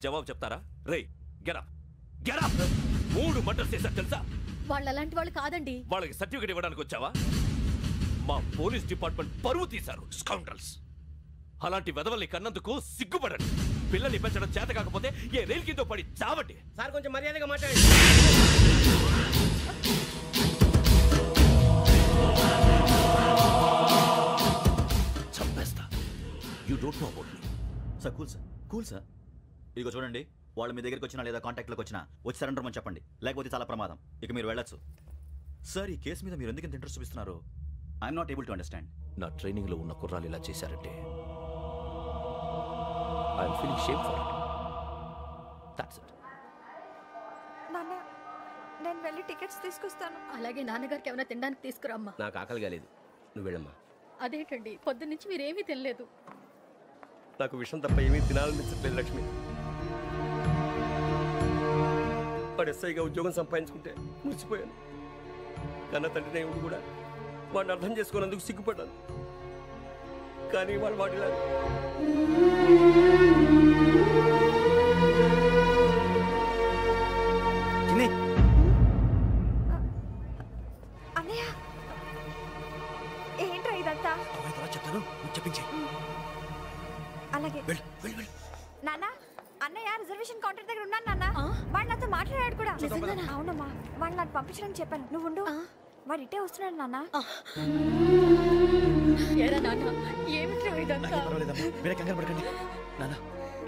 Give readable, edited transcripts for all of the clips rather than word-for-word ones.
జవాబు చెప్తారా? రే get up get up. 3 murders చేశారు తెలుసా? వాళ్ళు అలాంటి వాళ్ళు కాదండి. వాళ్ళకి సర్టిఫికేట్ ఇవ్వడానికి వచ్చావా? మా పోలీస్ డిపార్ట్మెంట్ పరువు తీశారు స్కౌండ్రల్స్. అలాంటి వెధవల్ని కన్నందుకు సిగ్గుపడండి. పిల్లల్ని పెంచడం చేత కాకపోతే ఏ రైలు కింద పడి చావండి. సార్ కొంచెం మర్యాదగా మాట్లాడండి. చంపేస్తా. You don't know about me. Sir cool sir. ఇదిగో చూడండి, వాళ్ళు మీ దగ్గరికి వచ్చినా లేదా కాంటాక్ట్లోకి వచ్చినా వచ్చి సరెండర్ అని చెప్పండి, లేకపోతే చాలా ప్రమాదం. ఇక మీరు వెళ్ళొచ్చు. సార్, ఈ కేసు మీద మీరు ఎందుకు ఇంత ఇంట్రెస్ట్ చూపిస్తున్నారు? I'm not able to understand. నా ట్రైనింగ్లో ఉన్న కుర్రాలు ఇలా చేశారంటే I'm feeling shame for it. That's it. నాన్న, నేను వెళ్ళి టికెట్స్ తీసుకొస్తాను. అలాగే నాన్నగారికి ఏమైనా తినడానికి తీసుకురామ్మా. నాకు ఆకలి కాలేదు, నువ్వు వెళ్ళమ్మా. అదేంటండి, పొద్దున్నుంచి మీరేమీ తినలేదు. నాకు విషయం తప్ప ఏమీ తినాలనిపించట్లేదు లక్ష్మి. వాడు ఎస్ఐగా ఉద్యోగం సంపాదించుకుంటే మురిసిపోయాను. కన్న తండ్రినే ఉండి కూడా వాడిని అర్థం చేసుకున్నందుకు సిగ్గుపడ్డాను. కానీ వాడిలా అన్నయ్య, ఏంట్రా ఇదంతా? చెప్తాను, చెప్పించే. అలాగే నాన్న, అన్నయ్య రిజర్వేషన్ కౌంటర్ దగ్గర ఉన్నాను నాన్న. వాడు నాతో మాట్లాడాడు కూడా. అవునమ్మా, వాడు నాకు పంపించడానికి చెప్పాను. నువ్వు ఉండు, వాడు ఇట్టే వస్తున్నాడు నాన్న.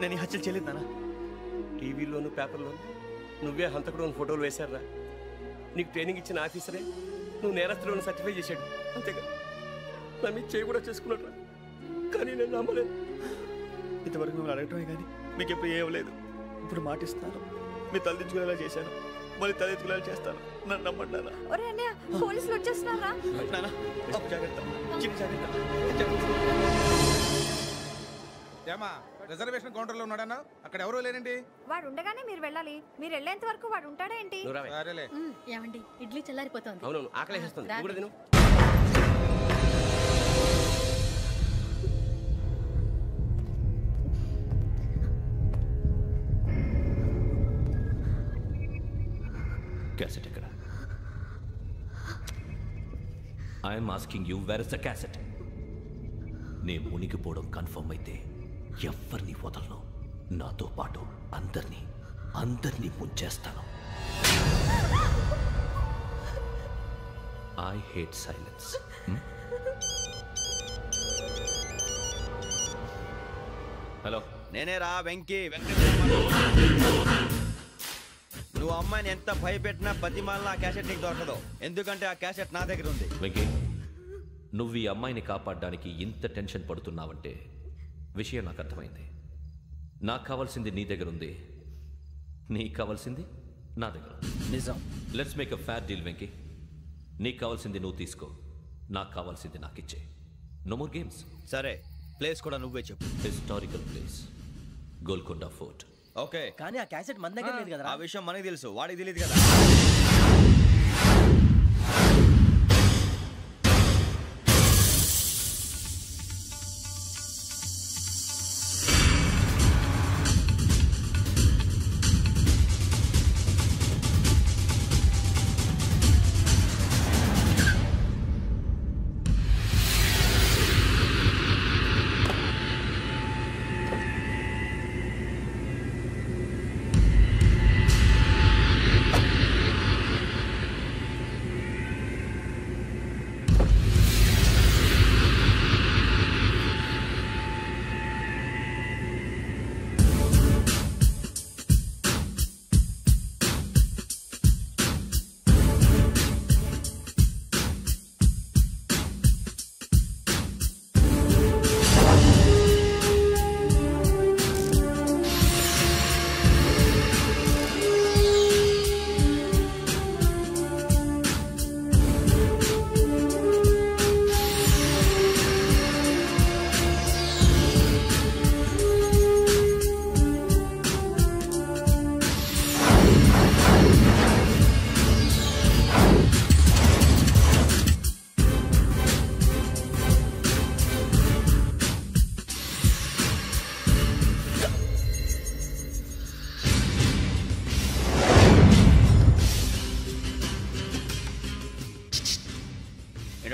నేను హత్యలు చేయలేదు నాన్న. టీవీలోను పేపర్లోను నువ్వే హంతకుడు ఫోటోలు వేశారా? నీకు ట్రైనింగ్ ఇచ్చిన ఆఫీసరే నువ్వు నేరస్తులను సర్టిఫై చేశాడు. అంతేగా నా మీద చేయి కూడా చేసుకున్నట్రా. కానీ నేను నమ్మలేదు. ఇంతవరకు మిమ్మల్ని అడగటమే కానీ మీకు ఎప్పుడు ఏమలేదు. ఇప్పుడు మాటిస్తాను, మీ తలదించుకునేలా చేశాను, మళ్ళీ తలెత్తుకునేలా చేస్తాను. నన్ను నమ్మండి నాన్న. ఒరే అన్నయ్య, పోలీసులు వచ్చేస్తున్నారా? ఏమా రిజర్వేషన్ కౌంటర్లో ఉన్నాడన్నా? అక్కడ ఎవరూ లేనండి. వాడు ఉండగానే మీరు వెళ్ళాలి. మీరు వెళ్ళేంత వరకు వాడు ఉంటాడా ఏంటి? ఏమండి, ఇడ్లీ చల్లారిపోతుంది. అవునవును, ఆకలేస్తుంది. క్యాసెట్ ఎక్కడ? I'm asking you, where is the cassette? నే మునిగిపోవడం కన్ఫర్మ్ అయితే ఎవ్వరిని వదలను. నాతో పాటు అందరినీ ముంచేస్తాను. I hate silence. హలో, నేనేరా వెంకీ. నువ్వు అమ్మాయిని ఎంత భయపెట్టినా బతిమాలినా ఆ క్యాసెట్ నీకు దొరకదు. ఎందుకంటే ఆ క్యాసెట్ నా దగ్గర ఉంది. వెంకీ, నువ్వు ఈ అమ్మాయిని కాపాడడానికి ఇంత టెన్షన్ పడుతున్నావంటే విషయం నాకు అర్థమైంది. నాకు కావాల్సింది నీ దగ్గర ఉంది, నీకు కావాల్సింది నా దగ్గర. నిజం. Let's make a fair deal Venky. నీకు కావాల్సింది నువ్వు తీసుకో, నాకు కావాల్సింది నాకు ఇచ్చే. No more games. సరే, ప్లేస్ కూడా నువ్వే చెప్పు. Historical place, Golconda fort. Okay, కానీ ఆ క్యాసెట్ మన దగ్గర లేదు కదా. ఆ విషయం మనకి తెలుసు, వాడికి తెలియదు కదా.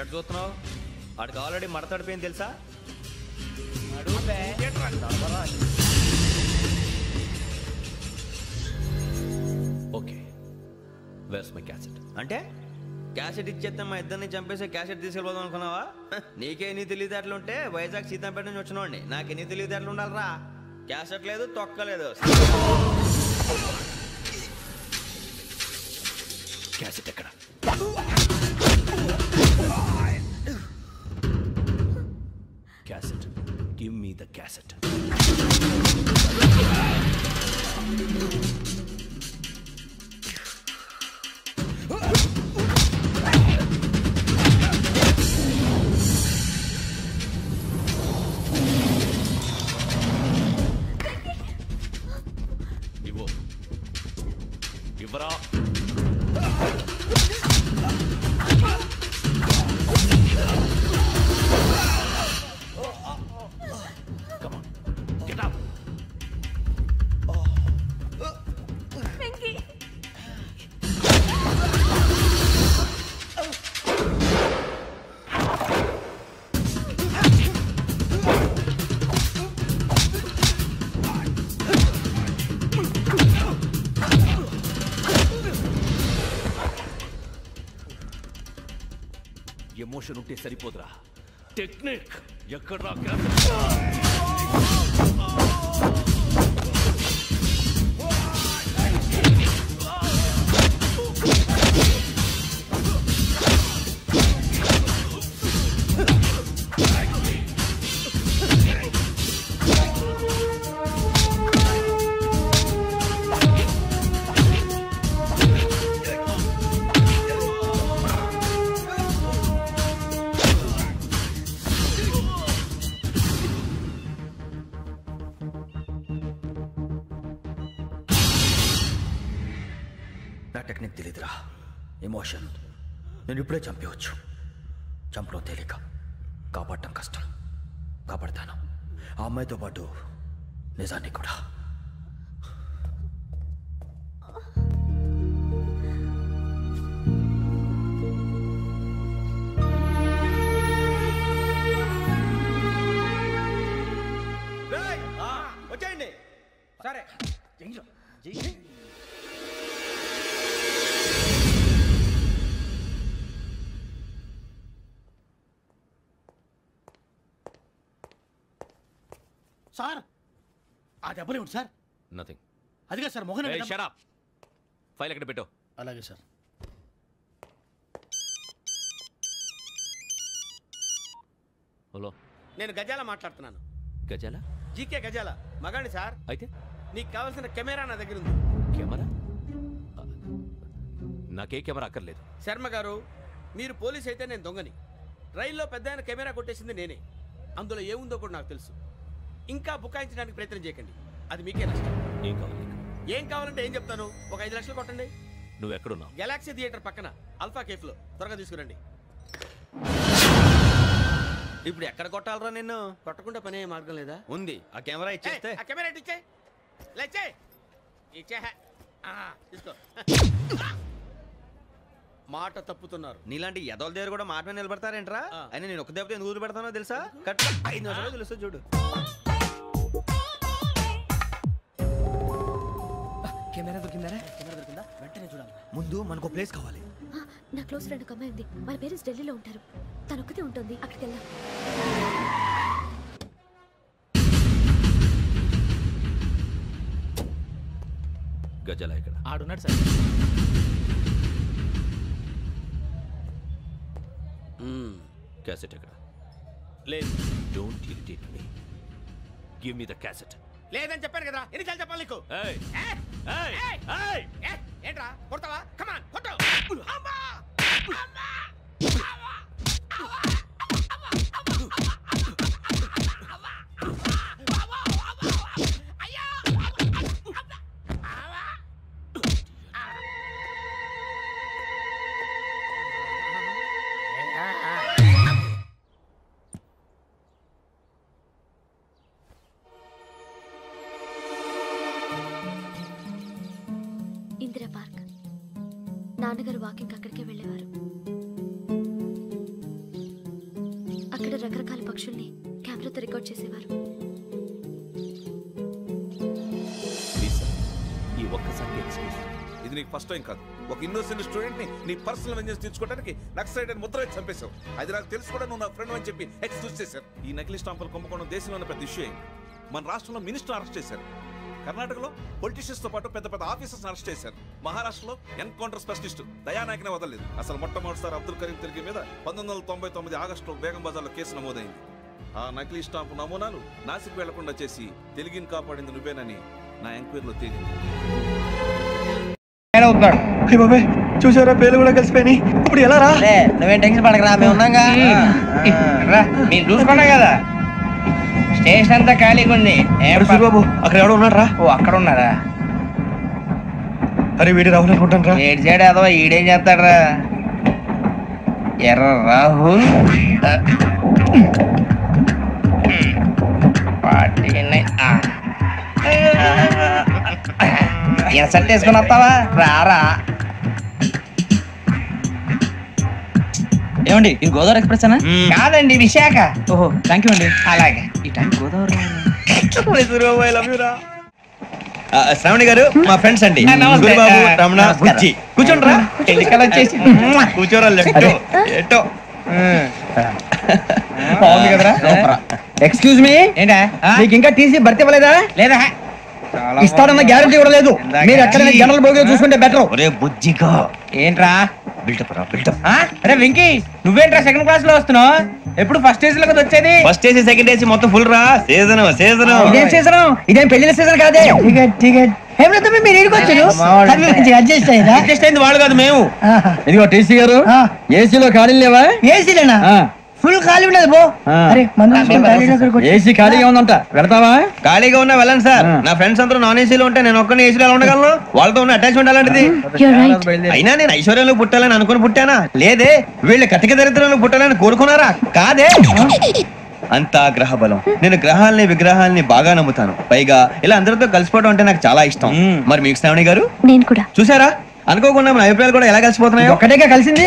ఏంటంటే చూస్తున్నావు? వాడికి ఆల్రెడీ మడతడిపోయింది తెలుసా? Okay, where's my cassette? అంటే క్యాసెట్ ఇచ్చేస్తే మా ఇద్దరిని చంపేసి క్యాసెట్ తీసుకెళ్ళిపోదాం అనుకున్నావా? నీకే ఎన్ని తెలివితేటలు ఉంటే వైజాగ్ సీతంపేట నుంచి వచ్చినోండి. నాకు ఎన్ని తెలివితేటలు ఉండాలరా? క్యాసెట్ లేదు, తొక్కలేదు. క్యాసెట్ ఎక్కడ? Cassette, give me the cassette. ఇవ్వు, ఇవ్వరా. ఎమోషన్ ఉంటే సరిపోదురా, టెక్నిక్ ఎక్కడ్రా? టెక్నిక్ తెలీదురా, ఎమోషన్. నేను ఇప్పుడే చంపేవచ్చు. చంపడం తేలిక, కాపాడటం కష్టం. కాపాడతాను ఆ అమ్మాయితో పాటు నిజాన్ని కూడా. వచ్చేయండి. సరే సార్, ఆ దెబ్బలు ఏమిటి సార్? నథింగ్. అదిగా sir Mohan. Shut up. File ఎక్కడ పెట్టు? అలాగే సార్. హలో, నేను గజాల మాట్లాడుతున్నాను. గజాల? జీకే గజాల మగాండి సార్. అయితే నీకు కావాల్సిన కెమెరా నా దగ్గర ఉంది. కెమెరా? నాకే కెమెరా అక్కర్లేదు. శర్మ గారు, మీరు పోలీస్ అయితే నేను దొంగని. రైల్లో పెద్ద ఆయన కెమెరా కొట్టేసింది నేనే. అందులో ఏముందో కూడా నాకు తెలుసు. ఇంకా బుకాయించడానికి ప్రయత్నం చేయకండి, అది మీకే నష్టం. ఏం కావాలి? ఏం కావాలంటే ఏం చెప్తాను. ఒక 5 లక్షలు కొట్టండి. నువ్వు ఎక్కడున్నావు? గెలాక్సీ థియేటర్ పక్కన అల్ఫా కేఫ్లో. త్వరగా తీసుకురండి. ఇప్పుడు ఎక్కడ కొట్టాలరా నిన్ను? కొట్టకుండా పనే మార్గం లేదా? ఉంది. ఆ కెమెరా ఇచ్చేస్తే. ఆ కెమెరా ఇచ్చే లేచే ఇచ్చే తీసుకో. మాట తప్పుతున్నారు. నీలాంటి ఎదల దగ్గర కూడా మాట మీద నిలబడతారేంట్రా? అని నేను ఒక దెబ్బతో ఎందుకు పెడతానో తెలుసా? కట్ 5 నిమిషాలు తెలుసు చూడు. కెమెరా దొరికిందా? వెంటనే చూడాలి. ముందు మనకు ప్లేస్ కావాలి. నా క్లోజ్ ఫ్రెండ్ ఒక అమ్మాయి ఉంది. వాళ్ళ పేరెంట్స్ ఢిల్లీలో ఉంటారు. తను ఒక్కతే ఉంటుంది. అక్కడికి వెళ్దాం. గజాల ఇక్కడ ఆడున్నాడు సార్. క్యాసెట్ ఎక్కడ? లేదు. Don't irritate me. Give me the cassette. లేదని చెప్పాను కదా, ఎన్నిసార్లు చెప్పాలి నీకు? ఏయ్ ఏయ్ ఏయ్, ఏంట్రా కొడతావా? కమాన్ కొట్టు. అమ్మా! అమ్మా! ఇందిరా పార్క్. నాన్నగారు వాకింగ్ అక్కడికే వెళ్ళేవారు. రకరకాల పక్షుల్ని కెమెరాతో రికార్డ్ చేసేవారు. ఈ ఒక్కసారి ఎక్స్క్యూజ్. ఇది నీకు ఫస్ట్ టైం కాదు. ఒక ఇన్నోసెంట్ స్టూడెంట్ ని నీ పర్సనల్ వెంజెన్స్ తీర్చుకోవడానికి నక్సలైట్ అని ముద్ర వేసి చంపేశావు. అది నాకు తెలుసు కూడా నువ్వు నా ఫ్రెండ్ అని చెప్పి ఎక్స్క్యూజ్ చేశారు. ఈ నకిలీ స్టాంపులు కుంభకోణం దేశంలోనే పెద్ద ఇష్యూ అయింది. మన రాష్ట్రంలో మినిస్టర్ అరెస్ట్ చేశారు. కర్ణాటకలో పొలిటీషియన్స్ తో పాటు పెద్ద పెద్ద ఆఫీసర్స్ అరెస్ట్ చేశారు. మహారాష్ట్రలో ఎన్కౌంటర్ స్పెషలిస్ట్ దయానాయకనే వదలలేదు. అసలు మొట్టమొదటిసారి అబ్దుల్ కరీం తిరిగి మీద 1999 ఆగస్టులో బేగం బజార్లో కేసు నమోదైంది. ఆ నకిలీ స్టాంపు నమూనాలు నాసిక్ వెళ్లకుండా చేసి తెలుగుని కాపాడింది నువ్వేనని నా ఎంక్వైరీలో తేలింది. చూసారా, పేర్లు కూడా కలిసిపోయినాయి. ఇప్పుడు ఎలా రా? నువ్వేం టెన్షన్ పడకరా, మేము ఉన్నాగా. మీరు చూసుకున్నా కదా, స్టేషన్ అంతా ఖాళీగా ఉంది. బాబు అక్కడ ఎవడో ఉన్నాడు రా. ఓ అక్కడ ఉన్నారా? అరే వీడి రాహుల్ అనుకుంటాను రా. ఏడు సైడ్ అదో ఈడేం చేస్తాడరా? ఎర్ర రాహుల్ ఇన్సర్ట్ వేసుకుని వస్తావా? రారా. ఏమండి ఇది గోదావరి ఎక్స్ప్రెస్ అనా? కాదండి, విశాఖ. ఓహో థ్యాంక్ యూ అండి. అలాగే. ఈ టైం గోదావరి శ్రావణి గారు మా ఫ్రెండ్స్ అండి. గురుబాబు, రమణ, బుచ్చి. కూర్చోండి రా. ఎన్నికలు వచ్చేసి కూర్చోరా. ఎటో బాగుంది కదరా. ఎక్స్క్యూజ్ మీ, ఏంటా మీకు ఇంకా టీసీ భర్తీ ఇవ్వలేదా? లేదా? ఇస్తాడన్న గ్యారంటీ కూడా లేదు. మీరు ఎక్కడైనా జనరల్ బోగిలో చూసుకుంటే బెటర్. ఒరే బుజ్జిగా, ఏంట్రా బిల్డప్ రా బిల్డప్. అరే వెంకీ, నువ్వేంట్రా సెకండ్ క్లాస్ లో వస్తున్నావు? ఎప్పుడు ఫస్ట్ ఏసీ లో వచ్చేది? ఫస్ట్ ఏసీ సెకండ్ ఏసీ మొత్తం ఫుల్ రా. Season season. ఇదేం సీజన్? ఇదేం పెళ్లిన సీజన్ కాదే. టికెట్ మీరు అడ్జస్ట్ అయింది వాళ్ళు కాదు, మేము. ఇదిగో టీసీ గారు, ఏసీలో ఖాళీ లేవా? ఏసీలేనా? ఫుల్ ఖాళీ ఉండదు బో. అరే ఏసీ ఖాళీగా ఉందంట, వెళ్తావా? ఖాళీగా ఉన్నా వెళ్ళండి సార్. నా ఫ్రెండ్స్ అందరూ నాన్ ఏసీలో ఉంటే నేను ఒక్కనే ఏసీలో ఎలా ఉండగలను? వాళ్ళతో ఉన్న అటాచ్మెంట్ అలాంటిది. అయినా నేను ఐశ్వర్యంలో పుట్టాలని అనుకుని పుట్టానా? లేదే. వీళ్ళు కటిక దరిద్రంలో పుట్టాలని కోరుకున్నారా? కాదే. అంతా గ్రహ బలం. నేను గ్రహాలని విగ్రహాలని బాగా నమ్ముతాను. పైగా ఇలా అందరితో కలిసిపోవడం అంటే నాకు చాలా ఇష్టం. మరి మీకు శ్రావణి గారు? నేను కూడా. చూసారా, అనుకోకుండా మన అభిప్రాయాలు కూడా ఎలా కలిసిపోతున్నాయి. ఒక్కటేగా కలిసింది.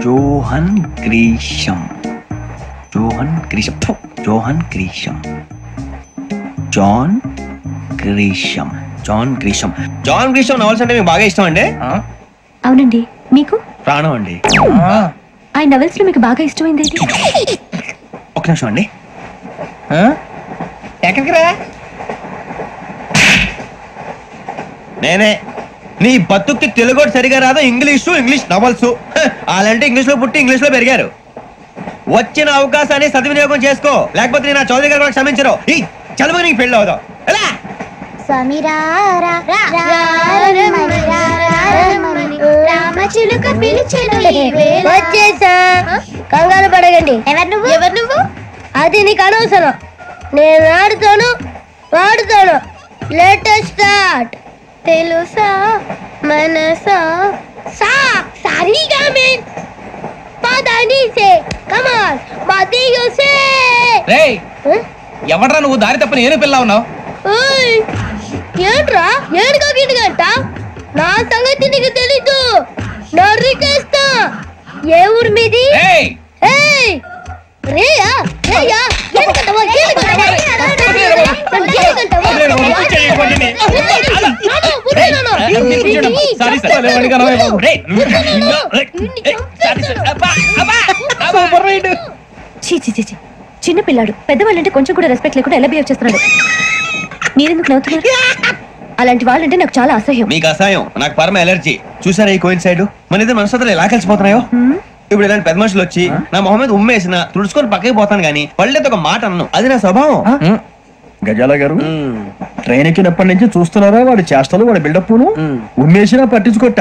Johan Grisham, Johan Grisham, Johan Grisham, John Grisham, John Grisham. John Grisham novels అంటే మీకు బాగా ఇష్టం అండి? అవునండి. మీకు? ప్రాణం అండి. ఆ నవల్స్ లో మీకు బాగా ఇష్టమైంది? ఒక నిమిషం అండి. ఎక్కడికి రా? నేనే. నీ బతుక్కి తెలుగు సరిగా రాదు, ఇంగ్లీష్ నవల్స్. అలాంటి ఇంగ్లీష్ లో పుట్టి ఇంగ్లీష్ లో పెరిగారు. వచ్చిన అవకాశాన్ని సద్వినియోగం చేసుకో, లేకపోతే నేను చౌదరి గారు కూడా క్షమించరు. ఈ చదువు నీకు పెళ్ళి అవుదాం. కంగారు పడగండి. ఎవరు నువ్వు? అది నీకు అనవసరం. నేను ఆడుతాను, వాడుతాను. Latest start. తెలుసా మనసా సా సారీగా మే పదని సే కమాన్ మదియో సే. రేయ్, ఎవడ్రా నువ్వు? దారి తప్ప నేను పిల్ల ఉన్నావు. ఓయ్ ఏంట్రా ఏడుగా గిడుగంట? నా సంగతి నీకు తెలీదు. నరికేస్తా. ఏ ఊరు మీది? ఏయ్ రేయా రేయా ఏడుగంటవా ఏడుగంటవా చిన్న పిల్లాడు. పెద్దవాళ్ళంటే కొంచెం కూడా రెస్పెక్ట్ లేకుండా ఎలా బిహేవ్ చేస్తున్నాడు. మీరెందుకు నవ్వుతున్నారు? అలాంటి వాళ్ళంటే నాకు చాలా అసహ్యం. మీకు అసహ్యం, నాకు పరమ ఎలర్జీ. చూసారా ఈ కోయిన్సైడ్? మన ఇద్దరు మనసులో ఎలా కలిసిపోతున్నాయో. ఇప్పుడు ఇలాంటి పెద్ద మనుషులు వచ్చి నా మొహం మీద ఉమ్మేసిన తుడుచుకొని పక్కకి పోతాను కానీ పళ్ళేతో ఒక మాట అన్నాను. అది నా స్వభావం. గజాల గారు, ట్రైన్ ఎక్కినప్పటి నుంచి చూస్తున్నారా వాడి చేష్టలు, వాడి బిల్డప్ను? ఉమ్మేసినా పట్టించుకోట.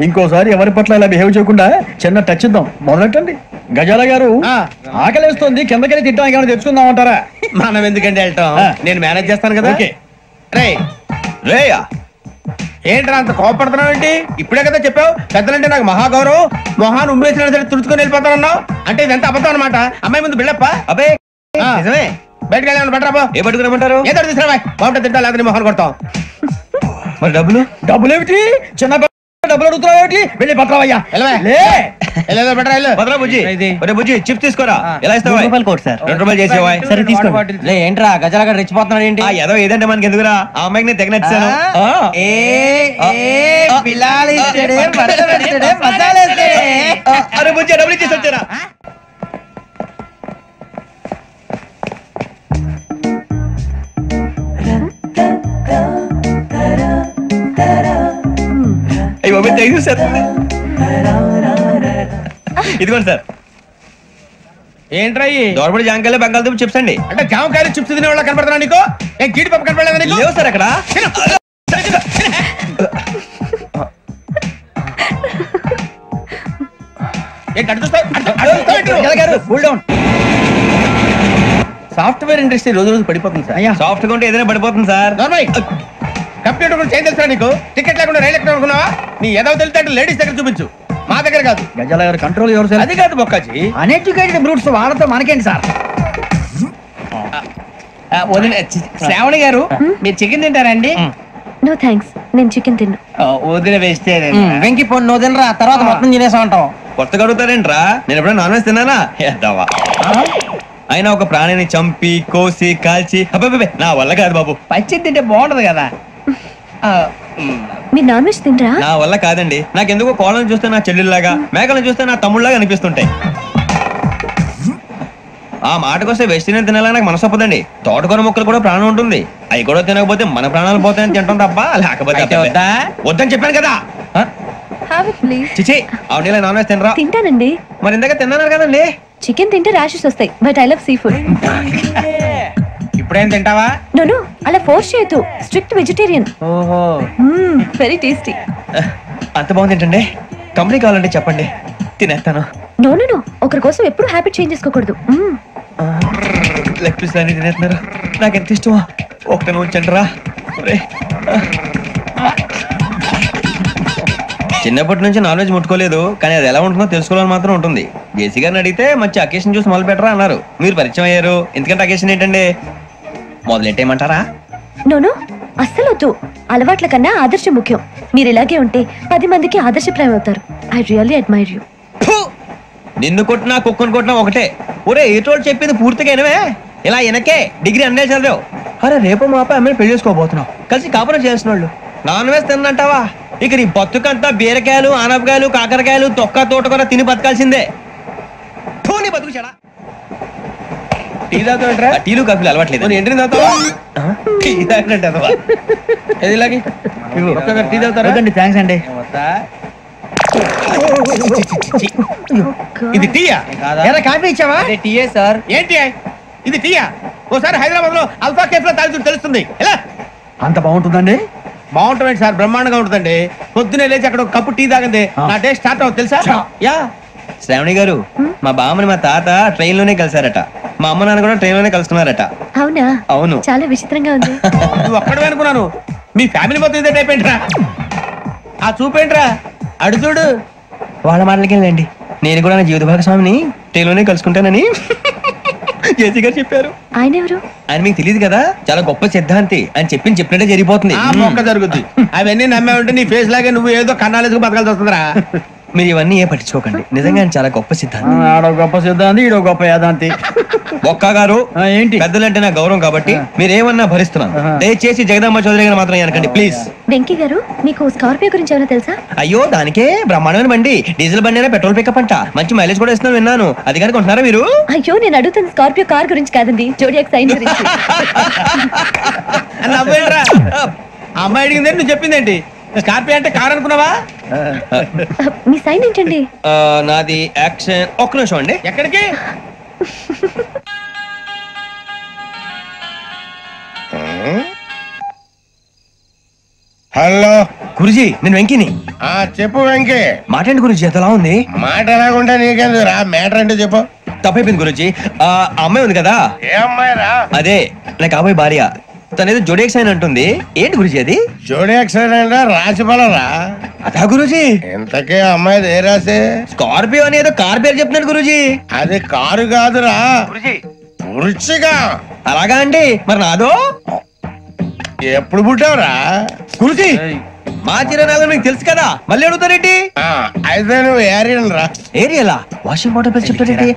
ఇంకోసారి ఎవరి పట్ల ఇలా బిహేవ్ చేయకుండా చిన్న టచ్ ఇద్దాం. మొదలెట్టండి. గజాల గారు, ఆకలేస్తుంది, కిందకెళ్ళి తిట్టడానికి ఏమైనా తెచ్చుకుందాం అంటారా? మనం ఎందుకంటే వెళ్తాం, నేను మేనేజ్ చేస్తాను కదా. రేయా ఏంట్రా అంత కోపడుతున్నావు ఏంటి? ఇప్పుడే కదా చెప్పావు పెద్దలంటే నాకు మహాగౌరవం, మొహాన్ని ఉమ్మేసిన సరే తుడుచుకొని వెళ్ళిపోతానన్నావు. అంటే ఇదంతా అబద్ధం అనమాట. అమ్మాయి ముందు బిల్డప్ప? అబ్బే నిజమే. బయటకు వెళ్ళి పట్టరా. ఏ పట్టుకురమ్మంటారు? ఏదో తీసుకురా బాగుంటుంది తింటా లేదా మొహన్ కొడతాం. మరి డబ్బులు? డబ్బులు ఏమిటి? చిన్న డబ్బులు అడుగుతున్నావు ఏమిటి? వెళ్ళి పట్టరావయ్యా. పదరా బుజ్జి. ఒరే బుజ్జి చిప్స్ తీసుకోరా. ఎలా ఇస్తావా? Court sir. 2 రూపాయలు చేసేవా? సరే తీసుకోండి. లే ఏంట్రా గజాలగా రెచ్చిపోతున్నాడు ఏంటి? ఏదో ఏదంటే మనకి ఎందుకురా, ఆ అమ్మాయికి నేను తెగ నచ్చాను. అరే బుజ్జి డబ్బులు ఇచ్చేసి వచ్చారా? అయ్యో థ్యాంక్ యూ సార్. ఇదిగోండి సార్. ఏంట్రా దోరబడి జాంకాయలు బంగాళదుంప చిప్స్ అండి. అంటే జామకాయలు చిప్స్ తినే వాళ్ళ కనపడుతున్నా నీకు? ఏం గీడి పప్పు కనపడలేదా నీకు? లేవు సార్ అక్కడ. సాఫ్ట్వేర్ ఇండస్ట్రీ రోజు రోజు పడిపోతుంది సార్. సాఫ్ట్ గా ఉంటే ఏదైనా పడిపోతుంది సార్. కంప్యూటర్ గురించి ఏం తెలుసా నీకు? టికెట్ లేకుండా రైలు ఎక్కడ అనుకున్నావా? నీ ఏదో తెలితే లేడీస్ దగ్గర చూపించు, మా దగ్గర కాదు. గజాల గారు కంట్రోల్ ఎవరు సార్? అది కాదు బొక్కాజీ. అన్ఎడ్యుకేటెడ్ బ్రూట్స్ వాళ్ళతో మనకేంటి సార్? శ్రావణి గారు మీరు చికెన్ తింటారండి? నో థ్యాంక్స్, నేను చికెన్ తిన్ను. వదిన వేస్తే వెంకి పొన్ను నువ్వు తినరా, తర్వాత మొత్తం తినేసా ఉంటాం. కొత్తగా అడుగుతారేంట్రా? నేను ఎప్పుడైనా నాన్ వెజ్ తిన్నానా? ఎద్దావా. అయినా ఒక ప్రాణిని చంపి కోసి కాల్చి అబ్బే నా వల్ల కాదు బాబు. పచ్చి తింటే బాగుంటది కదా. మీరు నాన్ వెజ్ తినరా? నా వల్ల కాదండి. నాకెందుకో కోళ్ళని చూస్తే నా చెల్లెల్లాగా, మేకలను చూస్తే నా తమ్ముళ్ళలాగా అనిపిస్తుంటాయి. ఆ మాటకొస్తే వెజిటేరియన్ తినాలని నాకు మనసు ఒప్పదండి. తోటకూర మొక్కలు కూడా ప్రాణం ఉంటుంది. అవి కూడా తినకపోతే మన ప్రాణాలు పోతాయని తింటాం తప్ప లేకపోతే వద్దని చెప్పాను కదా. చిచి అవునీ నాన్ వెజ్ తినరా? తింటానండి. మరి ఇందాక తిన్నాను కదండి. చికెన్ తింటే ర్యాషెస్ వస్తాయి, but I love sea food. ఇప్పుడేం తింటావా? నో అలా ఫోర్స్ చేయొద్దు. Strict vegetarian. ఓహో వెరీ టేస్టీ. అంత బాగుంది ఏంటండి? కంపెనీ కావాలంటే చెప్పండి, తినేస్తాను. నో ఒకరి కోసం ఎప్పుడు హ్యాబిట్ చేంజ్ చేసుకోకూడదు. లెగ్ పీస్ అన్ని తినేస్తున్నారు. నాకు ఎంత ఇష్టమా. ఒకటే ఉంచండి రా. చిన్నప్పటి నుంచి నాన్ వెజ్ ముట్టుకోలేదు, కానీ అది ఎలా ఉంటుందో తెలుసుకోవాలని మాత్రం ఉంటుంది. జేసీ గారిని అడిగితే మంచి అకేషన్ చూసి మొదలు పెట్టరా అన్నారు. మీరు పరిచయం అయ్యారు, ఎందుకంటే అకేషన్ ఏంటండి? మొదలెట్టేయమంటారా? నో అస్సలు వద్దు. అలవాట్ల కన్నా ఆదర్శం ముఖ్యం. మీరు ఇలాగే ఉంటే 10 మందికి ఆదర్శప్రాయం అవుతారు. I really admire you. నిన్ను కొట్టినా కుక్కను కొట్టినా ఒకటే. ఒరే ఏటోళ్ళు చెప్పింది పూర్తిగా వినవే. ఇలా వెనకే డిగ్రీ అన్నే చదివావు. అరే రేపు మా అబ్బాయి అమ్మని పెళ్లి చేసుకోబోతున్నావు, కలిసి కాపురం చేసిన వాళ్ళు. నాన్ వెజ్ తిన్నంటావా? ఇక నీ బతుకంతా బీరకాయలు ఆనపకాయలు కాకరకాయలు తొక్క తోట కూడా తిని బతకాల్సిందే. నీ బతుకు చెడా. టీ తాగుతాంట్రా? టీలు కాఫీలు అలవాట్లేదు. ఎంట్రీ తాగుతావా? టీ తాగినట్టు ఇలాగే టీ తాగుతారా? థ్యాంక్స్ అండి. ఇది టీయా? కాఫీ ఇచ్చావా? టీయే సార్. ఏంటి ఇది టీయా? ఓసారి హైదరాబాద్ లో అల్ఫా కేఫ్ లో తాగుతూ తెలుస్తుంది. ఎలా అంత బాగుంటుందండి? బాగుంటుంది సార్, బ్రహ్మాండంగా ఉంటుందండి. పొద్దునే లేచి అక్కడ ఒక కప్పు టీ తాగండి నా డే స్టార్ట్ అవుతుంది తెలుసా? యా శ్రావణి గారు, మా బామ్మని మా తాత ట్రైన్ లోనే కలిసారట. మా అమ్మ నాన్న కూడా ట్రైన్ లోనే కలుసుకున్నారట. అవునా? అవును. చాలా విచిత్రంగా ఉంది. నువ్వు ఒక్కడే అనుకున్నాను, మీ ఫ్యామిలీ మొత్తం ఇదే టైప్ ఏంట్రా? ఆ చూపేంట్రా అడు చూడు. వాళ్ళ మాటలకి వెళ్ళండి. నేను కూడా నా జీవిత భాగస్వామిని ట్రైన్ లోనే కలుసుకుంటానని జేసీ గారు చెప్పారు. ఆయన ఎవరు? ఆయన మీకు తెలియదు కదా, చాలా గొప్ప సిద్ధాంతి అని చెప్పినట్టే జరిగిపోతుంది. మొక్క జరుగుద్ది. అవన్నీ నమ్మే ఉంటే నీ ఫేస్ లాగే నువ్వు ఏదో కన్నాలేసుకు బతకాల్సి వస్తుందిరా. మీరు ఇవన్నీ ఏ పట్టించుకోకండి. నిజంగా ఆయన చాలా గొప్ప సిద్ధాంతి. ఆడో గొప్ప సిద్ధాంతి, ఈడో గొప్ప యాదాంతి. ఒక్క గారు ఏంటి? పెద్దలంటే నా గౌరవం కాబట్టి మీరేమన్నా భరిస్తున్నాను. దయచేసి జగదాంబ చౌదరి గారు మాత్రం అనకండి ప్లీజ్. వెంకీ గారు, మీకు స్కార్పియో గురించి ఏమైనా తెలుసా? అయ్యో దానికే బ్రహ్మాండమైన బండి. డీజిల్ బండి అయినా పెట్రోల్ పికప్ అంట. మంచి మైలేజ్ కూడా ఇస్తున్నాను విన్నాను. అది కానీ కొంటున్నారా మీరు? అయ్యో నేను అడుగుతుంది స్కార్పియో కార్ గురించి కాదండి, జోడియాక్ సైన్ గురించి. అమ్మాయి అడిగింది నువ్వు చెప్పిందేంటి? స్కార్పియో అంటే కార్ అనుకున్నావా? మీ సైన్ ఏంటండి? నాది యాక్షన్. ఒక్క నిమిషం అండి. ఎక్కడికి? హలో గురుజీ, నేను వెంకిని. చెప్పు వెంకీ. మాట ఏంటి గురుజీ, ఎంతలా ఉంది? మాట ఎలాగుంటా నీకెందుకు రా, మ్యాటర్ అంటే చెప్పు. తప్పైపోయింది గురుజీ. ఆ అమ్మాయి ఉంది కదా, ఏ అమ్మాయి రా? అదే నా కాబోయే భార్య. తనేదో జోడియాక్ సైన్ అంటుంది. ఏంటి గురుజీ అది? జోడియాక్ సైన్ అంటే రాసి బలరా? అదా గురుజీ. ఇంతకే అమ్మాయి ఏ రాసి? స్కార్పియో అని ఏదో కార్ పేరు చెప్తున్నాడు గురుజీ. అది కారు కాదురా, వృచ్చిగా. అలాగా అండి, మరి నాదో ఎప్పుడు పుట్టావురా? గురుజీ మా చిరనాలు మీకు తెలుసు కదా, మళ్ళీ అడుగుతారేంటి? అయితే నువ్వు ఏరియన్ రా. ఏరియలా? వాషింగ్ వాటర్ పేరు చెప్తారేంటి?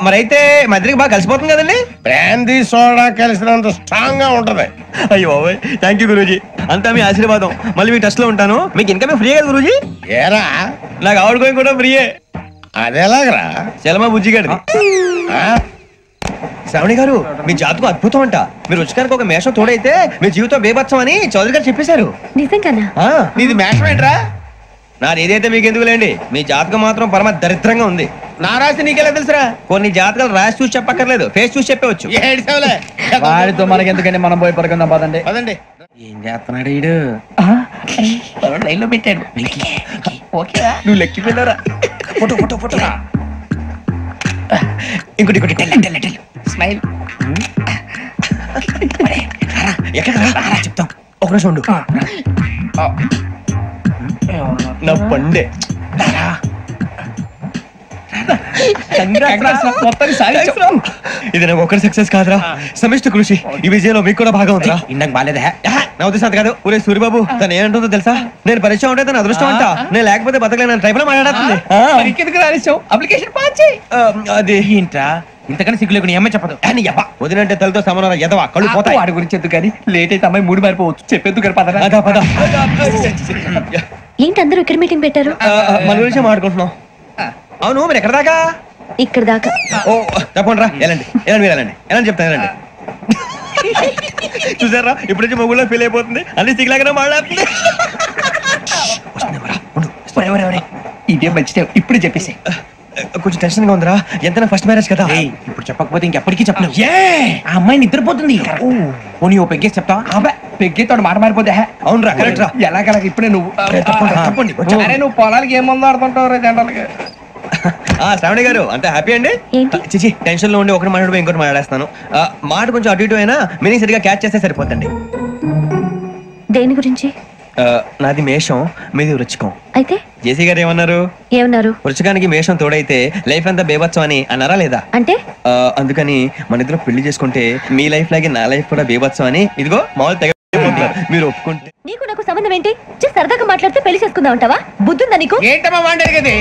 మరైతే మా ఇద్దరికి బాగా కలిసిపోతుంది కదండి. బ్రాందీ సోడా కలిసినంత స్ట్రాంగ్ గా ఉంటది. అయ్యో థ్యాంక్ యూ గురూజీ, అంతా మీ ఆశీర్వాదం. మళ్ళీ మీ టచ్ లో ఉంటాను. మీకు ఇంకా ఫ్రీ కదా గురూజీ? ఏరా నాకు ఆవిడ గోయింగ్ కూడా ఫ్రీయే. అదేలాగరా? చలమా బుజ్జి గారిది. శ్రావణి గారు మీ జాతకు అద్భుతం అంట. మీరు రుచికారికి ఒక మేషం తోడైతే మీ జీవితం బేబత్సం అని చౌదరి గారు చెప్పేశారు. నిజంగానా? నీది మేషం ఏంట్రా? నాది ఏదైతే మీకు ఎందుకులేండి, మీ జాతకం మాత్రం పరమ దరిద్రంగా ఉంది. నా రాసి నీకెలా తెలుసురా? కొన్ని జాతకాలు రాసి చూసి చెప్పక్కర్లేదు, ఫేస్ చూసి చెప్పవచ్చు. వాడితో మనకి ఎందుకంటే మనం పోయి పడుకుందాం పదండి. పదండి. ఏం చేస్తున్నాడు వీడు? లైన్ లో పెట్టాడు. ఓకేరా, నువ్వు లెక్కిపోయినారా? Photo photo photo. ఇంకోటి స్మైల్. ఎక్కడ చెప్తాం, ఒక నిమిషం ఉండు. నా పండే ఇది నాకు ఒకరి సక్సెస్ కాదురా, సమిష్టి కృషి. ఈ విజయంలో మీకు కూడా భాగం ఉందిరా. ఇందాక బాగాలేదా? నా ఉద్దేశం కాదు. ఊరే సూర్యబాబు తను ఏమంటుందో తెలుసా? నేను పరిచయం ఉంటే తన అదృష్టం అంట, నేను లేకపోతే బతకలేను టైప్ లో మాట్లాడుతుంది. అప్లికేషన్ పాస్ చేయి. అది ఏంట్రా ఇంతకన్నా సిగ్గు లేకుండా ఏమై చెప్పదు. వదినంటే తలతో సమానం ఎదవా, కళ్ళు పోతాయి. వాడి గురించి ఎందుకు కానీ లేట్ అయితే అమ్మాయి మూడు మారిపోవచ్చు. చెప్పేందుకు పద. ఏంటి అందరూ ఇక్కడ మీటింగ్ పెట్టారు? మన గురించి మాట్లాడుకుంటున్నాం. అవును మీరు ఎక్కడ దాకా? ఇక్కడ దాకా. ఓ తప్పకుండా రా, వెళ్ళండి వెళ్ళండి మీరు వెళ్ళండి వెళ్ళండి చెప్తాను వెళ్ళండి. చూసారా ఇప్పుడు నుంచి మొగుల్లో ఫీల్ అయిపోతుంది, అన్ని సిగ్లాగానే మాట్లాడుతుంది. ఇదే మంచి టైం, ఇప్పుడు చెప్పేసి. కొంచెం టెన్షన్ గా ఉందిరా, ఎంతైనా ఫస్ట్ మ్యారేజ్ కదా. ఇప్పుడు చెప్పకపోతే ఇంకెప్పటికీ చెప్పలేవు. ఆ అమ్మాయి నిద్రపోతుంది. పోనీ ఓ పెగ్గేసి చెప్తావా? పెగ్గేతో మాట మారిపోతే. అవునురా కరెక్ట్ రా. ఎలాగలా ఇప్పుడే నువ్వు అరే నువ్వు పొలాలకి ఏముందో ఆడుతుంటావు జనరల్ గా. శ్రావణి గారు అంత హ్యాపీ అండి? చిచి టెన్షన్ లో ఉండి ఒకటి మాట్లాడిపోయి ఇంకోటి మాట్లాడేస్తాను. మాట కొంచెం అటు ఇటు అయినా మీనింగ్ సరిగా క్యాచ్ చేస్తే సరిపోతండి. దేని గురించి? నాది మేషం, మీది వృచ్చికం. అయితే జేసీ గారు ఏమన్నారు? వృచ్చికానికి మేషం తోడైతే లైఫ్ అంతా బేబత్సం అని అన్నారా లేదా? అంటే అందుకని మన ఇద్దరు పెళ్లి చేసుకుంటే మీ లైఫ్ లాగే నా లైఫ్ కూడా బేబత్సం అని ఇదిగో మామూలు తెగ మీరు ఒప్పుకుంటే. నీకు నాకు సంబంధం ఏంటి? సరదాగా మాట్లాడితే పెళ్లి చేసుకుందాం అంటావా? బుద్ధుందా నీకు? ఏంటమ్మా మాట్లాడేది?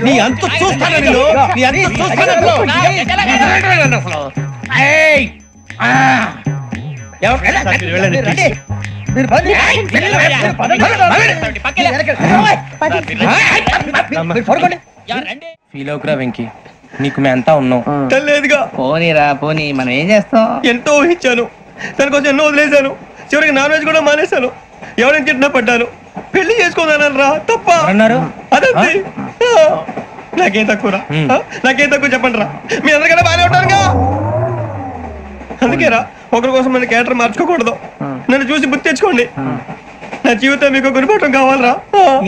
నీ అంత చూస్తాను ఫీల్ అవుకురా వెంకీ, నీకు మేమంతా ఉన్నాం. తెలియదుగా. పోనీరా పోనీ, మనం ఏం చేస్తాం? ఎంతో ఊహించాను, దానికోసం ఎన్నో వదిలేశాను. చివరికి నాన్ వెజ్ కూడా మానేశాను. ఎవరైనా తిట్టినా పడ్డాను. పెళ్లి చేసుకోదానని రా తప్ప అన్నారు. అదంతే. నాకేం తక్కువ రా, నాకేం తక్కువ చెప్పండి రా. మీ అందరికన్నా బాగానే ఉంటారుగా. అందుకే రా, ఒకరి కోసం మన క్యారెక్టర్ మార్చుకోకూడదు. నన్ను చూసి గుర్తు తెచ్చుకోండి. నా జీవితం మీకు గురిపటం కావాలరా.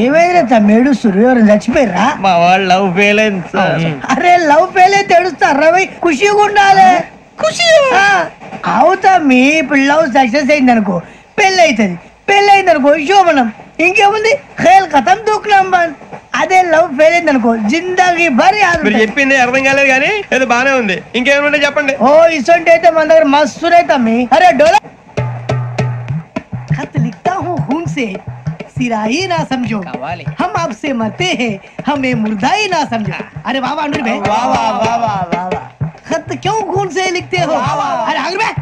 ఏమైనా తమ్మేడు సూర్యవరం చచ్చిపోయిరా? మా వాళ్ళు లవ్ ఫెయిల్ అయింది. అరే లవ్ ఫెయిల్ అయితే ఏడుస్తారా? ఖుషిగా ఉండాలి. ఖుషి అవుతా. మీ పిల్లవు సక్సెస్ అయింది అనుకో, పెళ్ళి అవుతుంది. పెళ్ళి అయింది అనుకో శోభనం. ఇంకేముంది, ఖేల్ కథం దూకునాం బంద్. అదే లవ్ ఫెయిల్ అయింది అనుకో జిందగీ భరి. మీరు చెప్పింది అర్థం కాలేదు కానీ ఏదో బానే ఉంది. ఇంకేమైనా చెప్పండి. ఓ ఇసొంటి అయితే మన దగ్గర మస్తునే తమ్మి. అరే డోలా खत लिखता हूँ खून से, सिरा ही ना समझो, हम आपसे मरते हैं, हमें मुर्दा ही ना समझो. अरे वाह वाह अनुर भाई, वाह वाह वाह वाह वाह वाह. खत क्यों खून से लिखते हो? अरे अनुर भाई,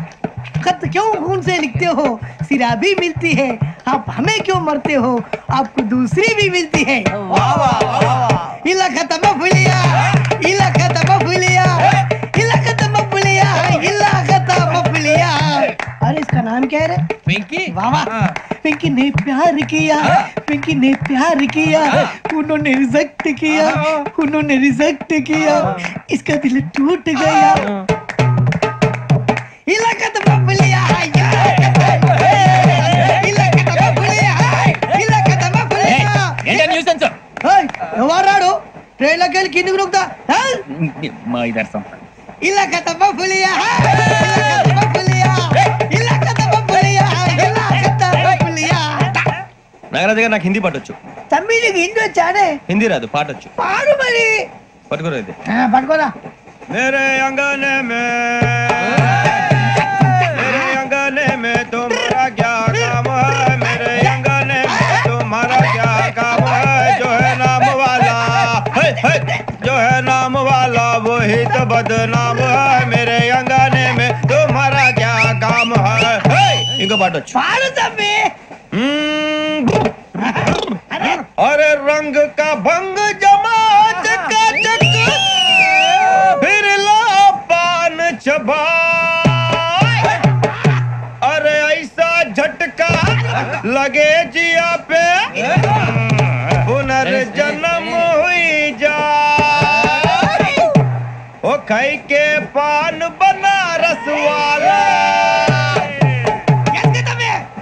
खत क्यों खून से लिखते हो? सिरा भी मिलती है, आप हमें क्यों मरते हो? आपको दूसरी भी मिलती है. वाह वाह वाह. इला खत्म फुलिया, इला खत्म फुलिया, इला खत्म फुलिया, इला खत्म फुलिया. अरे इसका नाम क्या है रे? पिंकी. वाह वाह. पिंकी ने प्यार किया, पिंकी ने प्यार किया, उन्होंने रिजेक्ट किया, उन्होंने रिजेक्ट किया, इसका दिल टूट गया. इलाका तो बबलिया, इलाका तो बबलिया, इलाका तो बबलिया. ఏంటి న్యూసెన్స్? ఎవరాడు ट्रेन लग गई किन्नी रुकता మా ఇదర్శం इलाका तब फुलिया इलाका तब फुलिया इलाका तब फुलिया इलाका तब फुलिया నాగరాజు గారు నాకు హిందీ పాటొచ్చు. తమ్మి నీకు హిందీ వచ్చానే? హిందీ రాదు, పాటొచ్చు. పాడు మరి. పట్టుకోరా ఇది. పట్టుకోరా. मेरे अंगने में तुम्हारा क्या काम है? मेरे अंगने में तुम्हारा क्या काम है? जो है नाम वाला जो है नाम वाला वही तो बदनाम है. मेरे अंगने में तुम्हारा क्या काम है? इनको पाटो पाड़ो तम्मी. अरे रंग का भंग जमा चकाचक फिर ला पान चबा. अरे ऐसा झटका लगे जिया पे पुनर्जन्म हुई जा. ओ खाई के पान बनारस वाला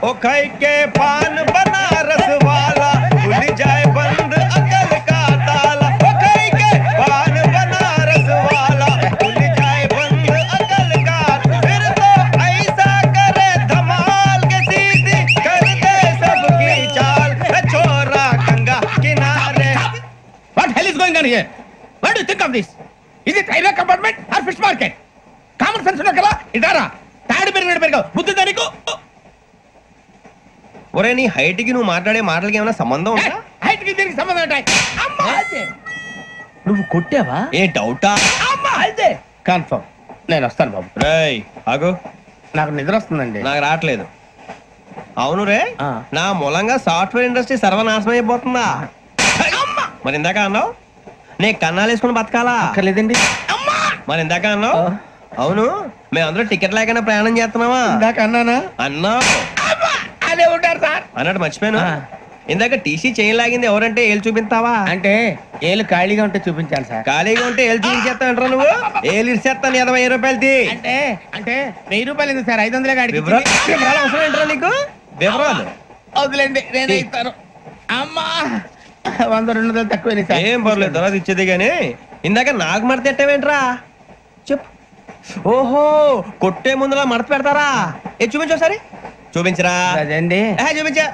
ओ खाई के पान बनारस वाला खुल जाए बंद अकल का ताला. ओ खाई के पान बनारस वाला खुल जाए बंद अकल का. फिर तो ऐसा करे धमाल के सीधी कर दे सबकी चाल. छोरा गंगा किनारे. What hell is going on here? What do you think of this? Is it railway compartment or fish market? Common sense ఉన్నా కదా ఇదారా తాడు పెరిగావు బుద్ధి దానికి. ఒరే నీ హైట్ కి నువ్వు మాట్లాడే మాటలకి ఏమైనా సంబంధం ఉందా? హైట్ కి దీనికి సంబంధం ఉంటాయి. నువ్వు కొట్టావా? ఏ డౌటా? అయితే కన్ఫర్మ్ నేను వస్తాను బాబు. రేయ్ ఆగు, నాకు నిద్ర వస్తుందండి. నాకు రావట్లేదు. అవును రే, నా మూలంగా సాఫ్ట్వేర్ ఇండస్ట్రీ సర్వనాశనం అయిపోతుందా? మరి ఇందాక అన్నావు నే కన్నాలు వేసుకుని బతకాలా? లేదండి. మరి ఇందాక అన్నావు అవును మేమందరూ టికెట్ లేకుండా ప్రయాణం చేస్తున్నావా? ఇందాక అన్నానా? అన్నావు అదే ఉంటారు సార్ అన్నట్టు మర్చిపోయాను. ఇందాక టీసీ చేయి లాగింది ఎవరంటే ఏళ్ళు చూపిస్తావా? అంటే ఏళ్ళు ఖాళీగా ఉంటే చూపించాలి సార్. ఖాళీగా ఉంటే ఏళ్ళు చూపించేస్తానంటారా నువ్వు? ఏళ్ళు ఇచ్చేస్తాను 20 రూపాయలది. అంటే అంటే 1000 రూపాయలు ఎందుకు సార్? 500 గాడికి వివరాలు అవసరం ఏంటారా నీకు? వివరాలు వదిలేండి నేనే ఇస్తాను. అమ్మా 100 200 తక్కువ సార్. ఏం పర్లేదు తర్వాత ఇచ్చేది కానీ ఇందాక నాకు మడత ఎట్టవేంట్రా చెప్పు. ఓహో కొట్టే ముందులా మడత పెడతారా? ఏ చూపించు ఒకసారి. చూపించరా? అదండి చూపించా.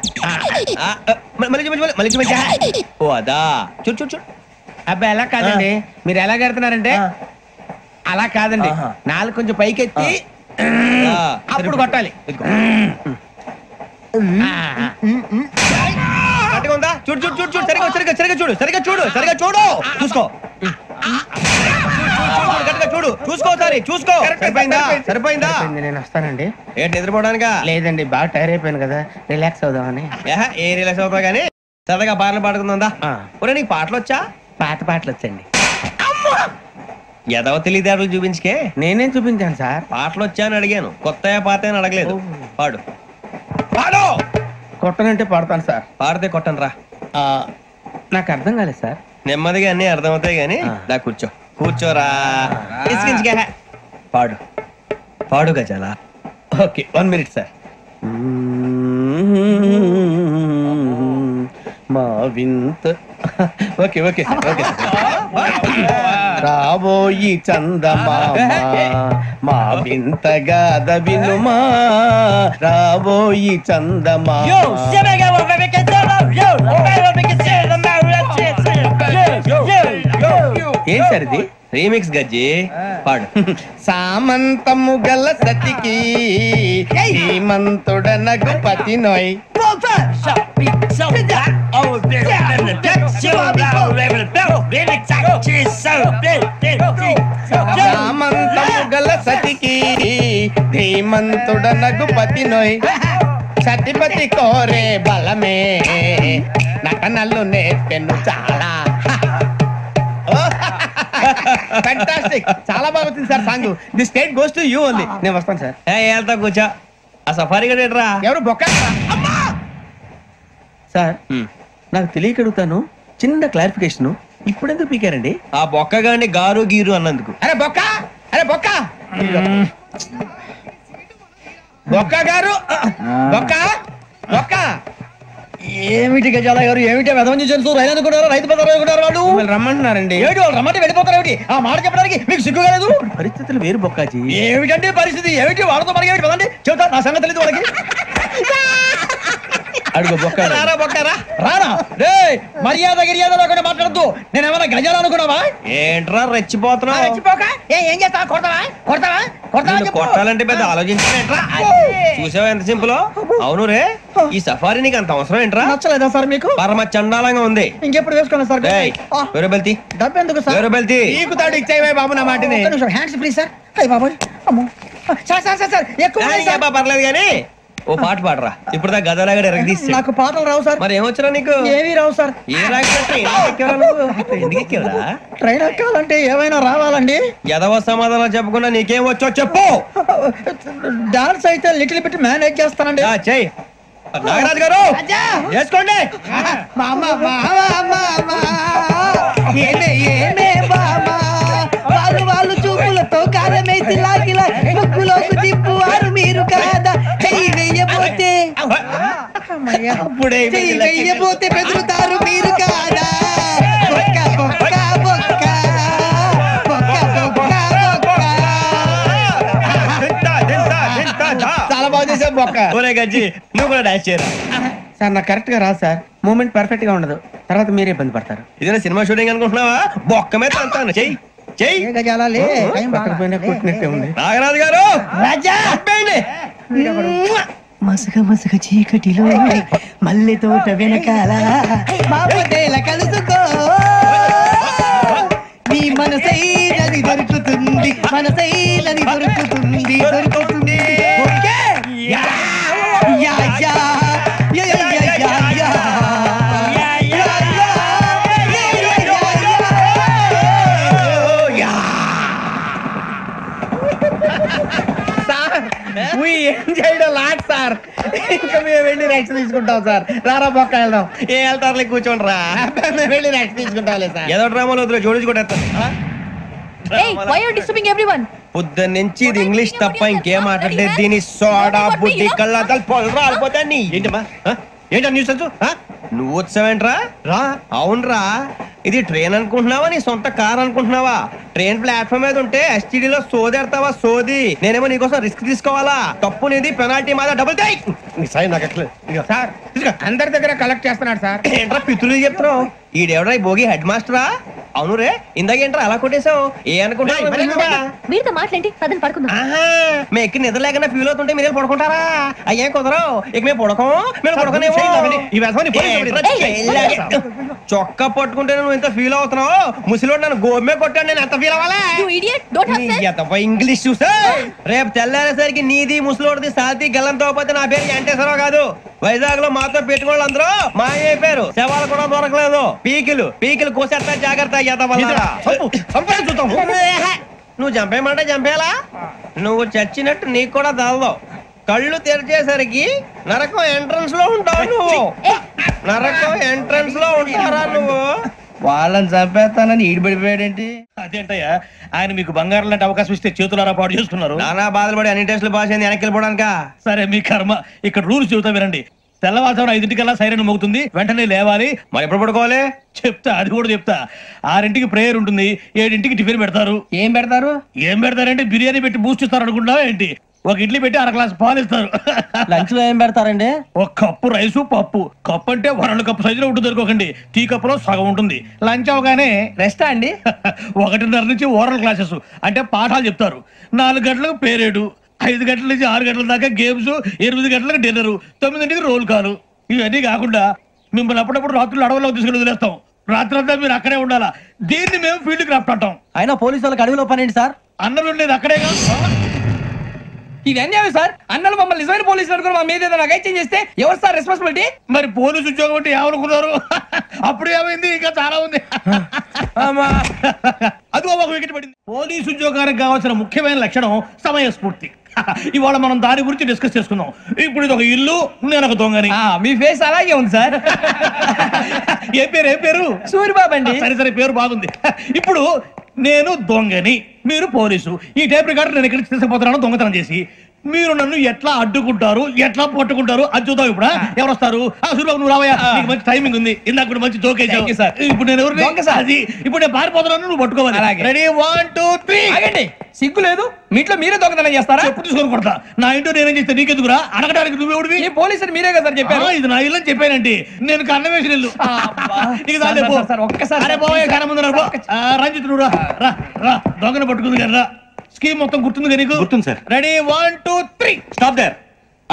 మళ్ళీ చూపించు మళ్ళీ చూపించా. ఓ అదా చూడు చూడు చూడు. అబ్బాయి ఎలా కాదండి, మీరు ఎలా కడుతున్నారంటే అలా కాదండి. నాలుగు కొంచెం పైకెత్తి అప్పుడు కొట్టాలి. కరెక్ట్గా ఉందా? చూడు చూడు చూడు చూడు సరిగా సరిగా సరిగా చూడు సరిగా చూడు సరిగా చూడు చూసుకో చూడు చూసుకో సారి చూసుకో. సరిపోయిందా? సరిపోయిందా? నేను వస్తానండి. ఏంటి నిద్రపోవడానికా? లేదండి బాగా టైర్ అయిపోయాను కదా రిలాక్స్ అవుదామని. ఏ రిలాక్స్ అవుతావు కానీ సరదాగా పాటలు పాడుకుందా? ఒరే నీకు పాటలు వచ్చా? పాత పాటలు వచ్చండి. ఎదవ తెలివితేటలు చూపించుకే. నేనేం చూపించాను సార్? పాటలు వచ్చా అని అడిగాను, కొత్త పాత అని అడగలేదు. పాడు పాడు. కొట్టనంటే పాడతాను సార్. పాడితే కొట్టను రా. నాకు అర్థం కాలేదు సార్. నెమ్మదిగా అన్ని అర్థమవుతాయి కానీ దా కూర్చో కూర్చోరా. పాడు పాడు గజాల. Okay 1 minute sir. మా వింత ఓకే ఓకే ఓకే రాబోయి చందమామ మా వింతగాథ వినుమా. రాబోయి చందమామ ఏం సార్ ఇది? రీమిక్స్ గజ్జి పాడు. సామంతము గల సతికి శ్రీమంతుడ నగుపతి నోయ్. సామంతము గల సతికి ధీమంతుడ నగుపతి నోయ్. సతిపతి కోరే బలమే నటనలు నేర్పెను చాలా. ఫ్యాంటాస్టిక్, చాలా బాగా వచ్చింది sir song. The state goes to you only. నేను వస్తాను సార్. వెళ్తా కూర్చో. ఆ సఫారీ గడేట్రా ఎవరు బొక్క సార్? నాకు తెలియక అడుగుతాను, చిన్న క్లారిఫికేషన్. ఇప్పుడు ఎందుకు పీకారండి? ఆ బొక్క గాని గారు గీరు అన్నందుకు. అరే బొక్క, అరే బొక్క, బొక్క గారు, బొక్క బొక్క ఏమిటి గజాల గారు ఏమిటి వెదవని చూసి రైలు అనుకున్నారు రైతు బజార్ అనుకున్నారు వాళ్ళు రమ్మంటున్నారండి. ఏమిటి వాళ్ళు రమ్మంటే వెళ్ళిపోతారు ఏమిటి ఆ మాట చెప్పడానికి మీకు సిగ్గు కాలేదు పరిస్థితులు వేరు బొక్కాజీ. ఏమిటంటే పరిస్థితి ఏమిటి వాళ్ళతో మనకి ఏమిటి కదండి చెబుతా నా సంగతి తెలియదు వాళ్ళకి అడుగు బొక్క రారా బొక్కరా రారా రే మర్యాద గిర్యాద లేకుండా మాట్లాడద్దు నేను ఏమైనా గజాలు అనుకున్నావా ఏంట్రా రెచ్చిపోతున్నావు రెచ్చిపోక ఏం చేస్తావా కొడతావా కొడతావా కొడతావా కొట్టాలంటే పెద్ద ఆలోచించానేట్రా చూసావా ఎంత సింపుల్ అవును రే ఈ సఫారీ నీకు అంత అవసరం ఏంట్రా నచ్చలేదా సార్ మీకు పరమ చండాలంగా ఉంది ఇంకెప్పుడు వేసుకోండి సార్ వేరే బెల్తి డబ్బు ఎందుకు సార్ వేరే బెల్తి నీకు తాడు ఇచ్చేవే బాబు నా మాటని. హ్యాండ్స్ ఫ్రీ సార్ అయ్యి బాబు అమ్మో సార్ సార్ సార్ సార్ ఎక్కువ పర్లేదు కానీ ఓ పాట పాడరా ఇప్పుడు దా గదలాగడ ఎరగదీసి నాకు పాటలు రావు సార్. మరి ఏమొచ్చరా నీకు ఏమీ రావు సార్. ఏ రాకెవరా ట్రైన్ ఎక్కాలంటే ఏమైనా రావాలండి. ఎదవ సమాధానం చెప్పకుండా నీకేం వచ్చో చెప్పు. డాన్స్ అయితే లిటిల్ బిట్ మేనేజ్ చేస్తానండి. చెయ్యి నాగరాజు గారు చేసుకోండి. వాళ్ళు చూపులతో కారమేసి లాగిలా ముక్కులోకి తిప్పువారు మీరు కాదా చెయ్యి వెయ్యబోతే చెయ్యి వెయ్యబోతే బెదురుతారు మీరు కాదా బొక్క బొక్క బొక్క బొక్క బొక్క చాలా బాగా చేసావు బొక్క. ఒరే గజ్జి నువ్వు కూడా డాన్స్ చేయరా. సార్ నాకు కరెక్ట్ గా రాదు సార్. మూమెంట్ పర్ఫెక్ట్ గా ఉండదు, తర్వాత మీరే ఇబ్బంది పడతారు. ఇదేనా సినిమా షూటింగ్ అనుకుంటున్నావా? బొక్క మీద అంతాను చెయ్యి చెయ్యి. నాగరాజు గారు రాజా మసక మసక చీకటిలో మల్లె తోట వెనకాల మాపదేల కలుసుకో నీ మనసైనది దొరుకుతుంది మనసైనది దొరుకుతుంది దొరుకుతుంది yeah yeah yeah yeah yeah yeah yeah sir ఇంకా మేము వెళ్ళి రెక్స్ తీసుకుంటాం సార్. రారా బొక్క వెళ్దాం. ఏ వెళ్తారులే కూర్చోండి రా. మేము వెళ్ళి రెక్స్ తీసుకుంటాంలే సార్. ఏదో డ్రామాలో వద్దులే జోడించుకుంటా. పొద్దున్న నుంచి ఇది ఇంగ్లీష్ తప్ప ఇంకేం మాట్లాడలేదు. దీని సోడా బుద్ధి కళ్ళ పొలం రాలిపోతా నీ ఏంటమ్మా ఏంటా న్యూస్ నువ్వు వచ్చావేంట్రా రా. అవునరా ఇది ట్రైన్ అనుకుంటున్నావా నీ సొంత కార్ అనుకుంటున్నావా? ట్రైన్ ప్లాట్ఫామ్ మీద ఉంటే ఎస్టీడీలో సోదేడతావా సోది. నేనేమో నీకోసం రిస్క్ తీసుకోవాలా? తప్పు నీది, పెనాల్టీ మాదా, డబుల్ టై. సార్ అందరి దగ్గర కలెక్ట్ చేస్తున్నాడు సార్. ఏంట్రా పితులు చెప్తున్నావు? ఈడెవడ్రా ఈ భోగి హెడ్ మాస్టరా? అవును రే ఇందాకేంట్రా అలా కొట్టేశావు? ఏ అనుకుంటున్నావు? మీరుతో మాట్లాడి పదని పడుకుందాం. మేము ఎక్కి నిద్ర లేకుండా ఫీల్ అవుతుంటే మీరే పడుకుంటారా? అయ్యే కుదరవు. ఇక మేము పడకం మేము పడుకునేమో. చొక్కా పట్టుకుంటే నువ్వు ఎంత ఫీల్ అవుతున్నావు? ముసలివాడు నన్ను గోమే కొట్టాడు, నేను ఎంత ఫీల్ అవ్వాలా? ఇంగ్లీష్ చూసా రేపు తెల్లారేసరికి నీది ముసలోడిది సాతి గల్లంతో పోతే నా పేరు వెంకటేశ్వరరావు కాదు. వైజాగ్ లో మాతో పెట్టుకోళ్ళు అందరూ మాయైపోయారు. శవాలు కూడా దొరకలేదు. పీకిలు కోసేస్తా జాగ్రత్త. నువ్వు చంపేయమంటే చంపేలా? నువ్వు చచ్చినట్టు నీకు కూడా తగదు. కళ్ళు తెరిచేసరికి నరకం ఎంట్రన్స్ లో ఉంటావు నువ్వు. నరకం ఎంట్రన్స్ లో ఉంటారా నువ్వు? వాళ్ళని చంపేస్తానని ఈడిపడిపోయాడేంటి? అదేంటయ్యా ఆయన మీకు బంగారం లాంటి అవకాశం ఇస్తే చేతులారా పాటు చేసుకున్నారు. నానా బాధపడి అన్ని టెస్టులు పాస్ అయింది వెనక్కి వెళ్ళిపోవడానికా? సరే మీ కర్మ. ఇక్కడ రూల్స్ చెబుతా వినండి. తెల్లవారుజామున 5:00కల్లా సైరన్ మోగుతుంది, వెంటనే లేవాలి. మరి ఎప్పుడు పడుకోవాలి? చెప్తా, అది కూడా చెప్తా. 6ంటికి ప్రేయర్ ఉంటుంది, 7ంటికి టిఫిన్ పెడతారు. ఏం పెడతారు? ఏం పెడతారంటే బిర్యానీ పెట్టి బూస్ట్ ఇస్తారు అనుకుంటున్నావా ఏంటి? ఒక ఇడ్లీ పెట్టి 1 గ్లాస్ పాలు ఇస్తారు. లంచ్ లో ఏం పెడతారండి? ఒక కప్పు రైసు పప్పు. కప్పు అంటే 1/2 కప్పు సైజులో ఉంటుంది అనుకోకండి. టీ కప్పులో సగం ఉంటుంది. లంచ్ అవగానే రెస్టా అండి? 1:30 నుంచి ఓరల్ క్లాసెస్ అంటే పాఠాలు చెప్తారు. 4 గంటలకు పేరేడు, 5 గంటల నుంచి 6 గంటల దాకా గేమ్స్, 8 గంటలకు డిన్నర్, 9ంటికి రోల్ కాలు. ఇవన్నీ కాకుండా మిమ్మల్ని అప్పుడప్పుడు రాత్రులు అడవుల్లో తీసుకుని వదిలేస్తాం. రాత్రంతా మీరు అక్కడే ఉండాలా. దీన్ని మేము ఫీల్డ్ క్రాఫ్ట్ అంటాం. అయినా పోలీసు వాళ్ళకి అడవిలో పనేంటి సార్? అన్నలు ఉండేది అక్కడే కాదు. ఇది అన్యాయం సార్. అన్నలు మమ్మల్ని నిజమైన పోలీసులు అనుకుని మా మీద ఏదైనా చేంజ్ చేస్తే ఎవరు సార్ రెస్పాన్సిబిలిటీ? మరి పోలీసు ఉద్యోగం అంటే ఏమనుకున్నారు? అప్పుడు ఏమైంది? ఇంకా చాలా ఉంది. అదిగో ఒక వికెట్ పడింది. పోలీసు ఉద్యోగానికి కావాల్సిన ముఖ్యమైన లక్షణం సమయస్ఫూర్తి. ఇవాళ మనం దాని గురించి డిస్కస్ చేసుకుందాం. ఇప్పుడు ఇది ఒక ఇల్లు, నేను ఒక దొంగని. మీ ఫేస్ అలాగే ఉంది సార్. ఏ పేరు? సూరిబాబు అండి. సరే పేరు బాగుంది. ఇప్పుడు నేను దొంగని, మీరు పోలీసు. ఈ టైప్ రికార్డు నేను ఇక్కడికి తీసుకుపోతున్నాను దొంగతనం చేసి. మీరు నన్ను ఎట్లా అడ్డుకుంటారు, ఎట్లా పట్టుకుంటారు అది చూద్దాం. ఇప్పుడు ఎవరు వస్తారు? సూర్యబాబు నువ్వు రావయ్యా, నీకు మంచి టైమింగ్ ఉంది. ఇందాక కూడా మంచి జోక్ వేసావు సార్. ఇప్పుడు నేను ఎవరు అది ఇప్పుడు నేను పారిపోతున్నాను, నువ్వు పట్టుకోవాలి. రెడీ 1 2 3. ఆగండి, సిగ్గు లేదు? మీ ఇంట్లో మీరే దొంగతనం చేస్తారా? చెప్పు తీసుకొని కొడతా. నా ఇంట్లో నేనేం చేస్తే నీకెందుకురా? అడగడానికి నువ్వెవడివి? పోలీసులు మీరే కదా సార్ చెప్పారు. ఇది నా ఇల్లు అని చెప్పానండి. నేను కన్నం వేసిన ఇల్లు. ఒక్కసారి రంజిత్ నువ్వు రా రా, దొంగను పట్టుకుంది కదా. స్కీమ్ మొత్తం గుర్తుంది కదా నీకు? గుర్తుంది sir. Ready 1 2 3. Stop there.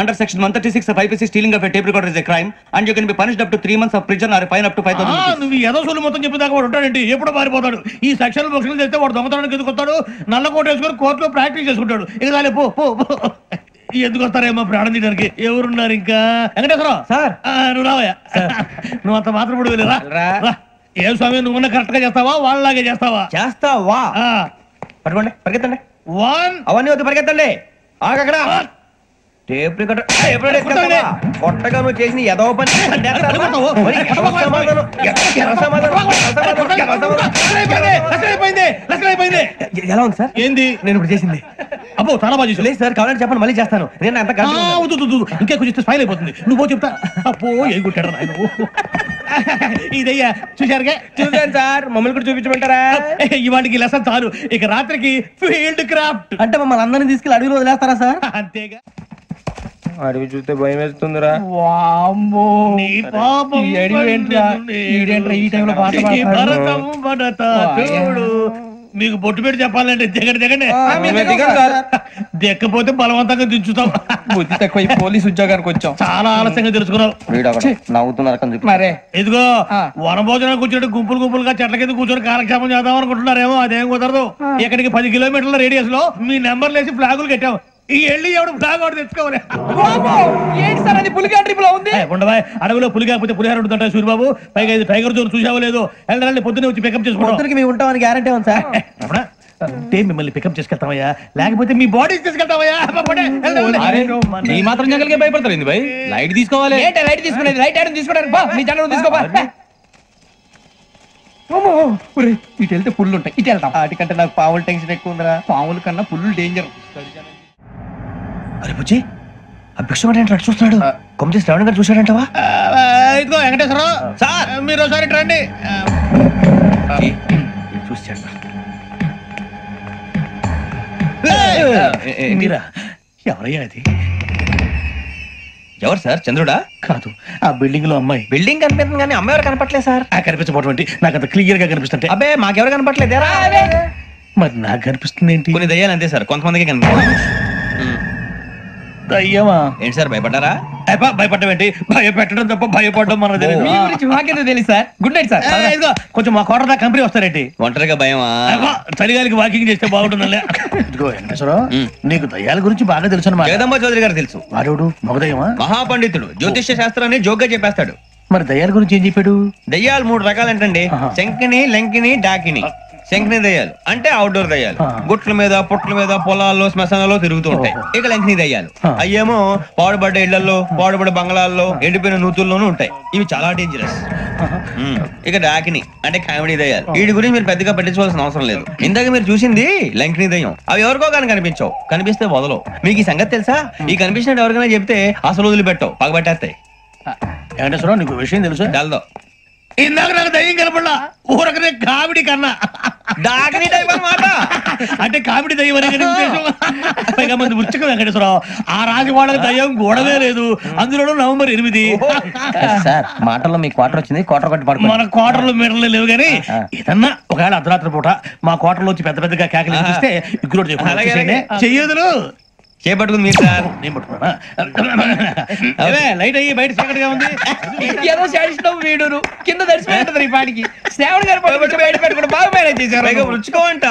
Under section 136 of IPC, stealing of a tape recorder is a crime and you can be punished up to 3 months of prison or a fine up to 5,000 rupees. నువ్వు ఏదో సొల్లు మొత్తం చెప్పేదాకా వాడు ఉంటాడండి. ఎప్పుడో పారిపోతాడు. ఈ సెక్షన్ బొక్షన్లు చేస్తే వాడు దొంగతనానికి ఎందుకు వస్తాడు? నల్ల కోట వేసుకొని కోర్టులో ప్రాక్టీస్ చేసుకుంటాడు. ఇక చాలే పో పో. ఎందుకు వస్తారేమో ప్రాణం తీయడానికి. ఎవరున్నారు ఇంకా? వెంకటేశ్వరరావు సార్, నువ్వు రావయ్యా. నువ్వు అంత మాత్రం ఇప్పుడు వెళ్ళి రా. ఏ స్వామి, నువ్వు కరెక్ట్ గా చేస్తావా వాళ్ళలాగే చేస్తావా? చేస్తావా? పట్టుకోండి, పరిగెత్తండి. 1. అవన్నీ వద్దు, పరిగెత్తండి. ఆగక్కడ టేప్ రికార్డర్ కొట్టగా నువ్వు చేసిన ఏదో పని. ఎలా ఉంది సార్? ఏంది నేను ఇప్పుడు చేసింది? అబ్బో చాలా బాగా చేసి. లేదు సార్, కావాలంటే చెప్పండి, మళ్ళీ చేస్తాను. నేను అంత ఇంకా కొంచెం స్మైల్ అయిపోతుంది. నువ్వు చెప్తా. అబ్బో ఏ కొట్టాడు నాయన. ఇదయ్యా చూశారుగా? చూసాను సార్, మమ్మల్ని కూడా చూపించమంటారా? ఇవాటికి లెసన్ చాలు. ఇక రాత్రికి ఫీల్డ్ క్రాఫ్ట్. అంటే మమ్మల్ని అందరినీ తీసుకెళ్ళి అడుగులో వదిలేస్తారా సార్? అంతేగా. అడవి చూస్తే భయం వేస్తుందిరా. నీ పాపం ఈ టైంలో పాట చూడు. మీకు బొట్టు పెట్టి చెప్పాలంటే దిగండి దిగండి. దిక్కపోతే బలవంతంగా దించుతాం. బుద్ధి తక్కువ, పోలీసు ఉద్యోగానికి వచ్చాం. చాలా ఆలస్యంగా తెలుసుకున్నావు. నవ్వుతున్నారు. మరే ఇదిగో వనభోజనం కూర్చొని గుంపులు గుంపులుగా చెట్ల కింద కూర్చొని కాలక్షేపం చేద్దాం అనుకుంటున్నారేమో. అదేం కుదరదు. ఇక్కడికి 10 కిలోమీటర్ల రేడియస్ లో మీ నెంబర్లు వేసి ఫ్లాగులు కట్టాం. ఈ ఎల్లి ఎవడు ఫ్లాగ్ ఒకటి తెచ్చుకోవాలి. ఏంటి సార్ అది? పులిగా ట్రిప్ లో ఉంది. ఉండవా, అడవిలో పులి కాకపోతే పులిహార ఉంటుందంట సూర్యబాబు. పైగా ఇది టైగర్ జోన్ చూసావో లేదో. వెళ్ళండి, పొద్దున్నే వచ్చి పికప్ చేసుకుంటాం. మేము ఉంటామని గ్యారంటీ ఉంది సార్. అంటే మిమ్మల్ని పికప్ చేసుకెళ్తామయ్యా, లేకపోతే మీ బాడీ తీసుకెళ్తామయ్యా. ఈ మాత్రం జంగల్కే భయపడతారు భయ్. లైట్ తీసుకోవాలి. లైట్ తీసుకునేది లైట్ ఐటమ్ తీసుకోవడానికి మీ జంగల్ తీసుకోవా. ఇటు వెళ్తే పుల్లు ఉంటాయి, ఇటు వెళ్తాం. వాటికంటే నాకు పావులు టెన్షన్ ఎక్కువ ఉందిరా. పాముల కన్నా పుల్లు డేంజర్. అరే బుజ్జి, ఆ భిక్షం ఏంటి చూస్తున్నాడు? కొమ్మ శ్రావణ్ గారు చూశాడంటవా? ఇదిగో వెంకటేశ్వరరావు సార్, మీరు ఒకసారి రండి. చూశాడు. మీరా? ఎవరయ్యా అది? ఎవరు సార్? చంద్రుడా? కాదు, ఆ బిల్డింగ్ లో అమ్మాయి. బిల్డింగ్ కనిపిస్తుంది కానీ అమ్మాయి ఎవరు కనపట్లేదు సార్. కనిపించబోటువంటి నాకు అంత క్లియర్ గా కనిపిస్తుంటే. అబ్బే మాకెవరు కనపట్లేదు. మరి నాకు కనిపిస్తుంది ఏంటి? కొన్ని దయ్యాలు అంతే సార్, కొంతమందికి కనిపిస్తుంది. దయ్యమా? ఏంటి సార్, భయపడ్డారా? భయపడడం ఏంటి? భయపెట్టడం తప్ప భయపడడం మన మాకేదో తెలుసు సార్. Good night sir. కొంచెం మా కోట దాకా కంపెనీ వస్తారేంటి? ఒంటరిగా భయమా? చలిగాలికి వాకింగ్ చేస్తే బాగుంటుందిలే. ఇదిగో వెంకటేశ్వరరావు, నీకు దయ్యాల గురించి బాగా తెలుసు అన్నమాట. జగదంబ చౌదరి గారు తెలుసు. వాడు మగదయ్యమా? మహాపండితుడు, జ్యోతిష్య శాస్త్రాన్ని జోగ్గా చెప్పేస్తాడు. మరి దయ్యాల గురించి ఏం చెప్పాడు? దయ్యాలు 3 రకాలంటండి. శంకిని, లంకిని, డాకిని. శంకిని దయ్యాలు అంటే అవుట్డోర్ దయ్యాలు. గుట్ల మీద, పుట్ల మీద, పొలాల్లో, శ్మశానాల్లో తిరుగుతూ ఉంటాయి. ఇక లంకిని దయ్యాలు అయ్యేమో పాడుబడ్డ ఇళ్లలో, పాడుబడ్డ బంగ్లాల్లో, ఎండిపోయిన నూతుల్లోనూ ఉంటాయి. ఇవి చాలా డేంజరస్. ఇక డాకిని అంటే కామెడీ దయ్యాలు. వీటి గురించి మీరు పెద్దగా పట్టించుకోవాల్సిన అవసరం లేదు. ఇందాక మీరు చూసింది లంకిని దయ్యం. అవి ఎవరికో కానీ కనిపించవు, కనిపిస్తే వదలవు. మీకు ఈ సంగతి తెలుసా? ఈ కనిపించినట్టు ఎవరికైనా చెప్తే అసలు వదిలిపెట్టవు, పగబట్టేస్తాయి. వెంకటేశ్వరరావు, నీకు విషయం తెలుసు? తెలదో. ఇందాక నాకు దయ్యం కనపడలా, ఊరకనే కామెడీ కన్నా. డాకిని టైప్ అన్నమాట. అంటే కామెడీ దయ్యం అనే పైగా మంది ఉచ్చకం వెంకటేశ్వరరావు. ఆ రాజు వాళ్ళకి దయ్యం గోడవే లేదు, అందులో November 8. సార్ మాటల్లో మీ క్వార్టర్ వచ్చింది, క్వార్టర్ కొట్టి పడుకో. మన క్వార్టర్లో మీటర్లు లేవు కానీ ఏదన్నా ఒకవేళ అర్ధరాత్రి పూట మా క్వార్టర్లో వచ్చి పెద్ద పెద్దగా కేకలు చూస్తే ఇగ్గురు చెయ్యదులు చేపట్టుకుంది మీరు సార్. నేను పట్టుకున్నా. లైట్ అయ్యి బయట చీకటిగా ఉంది. ఏదో శాడిస్టం వీడును కింద దర్శనం ఈ పాటికి. శ్రావణ్ గారు బయట పెట్టుకుంటే బాగా మేనేజ్ చేశారు. రుచుకోవంట.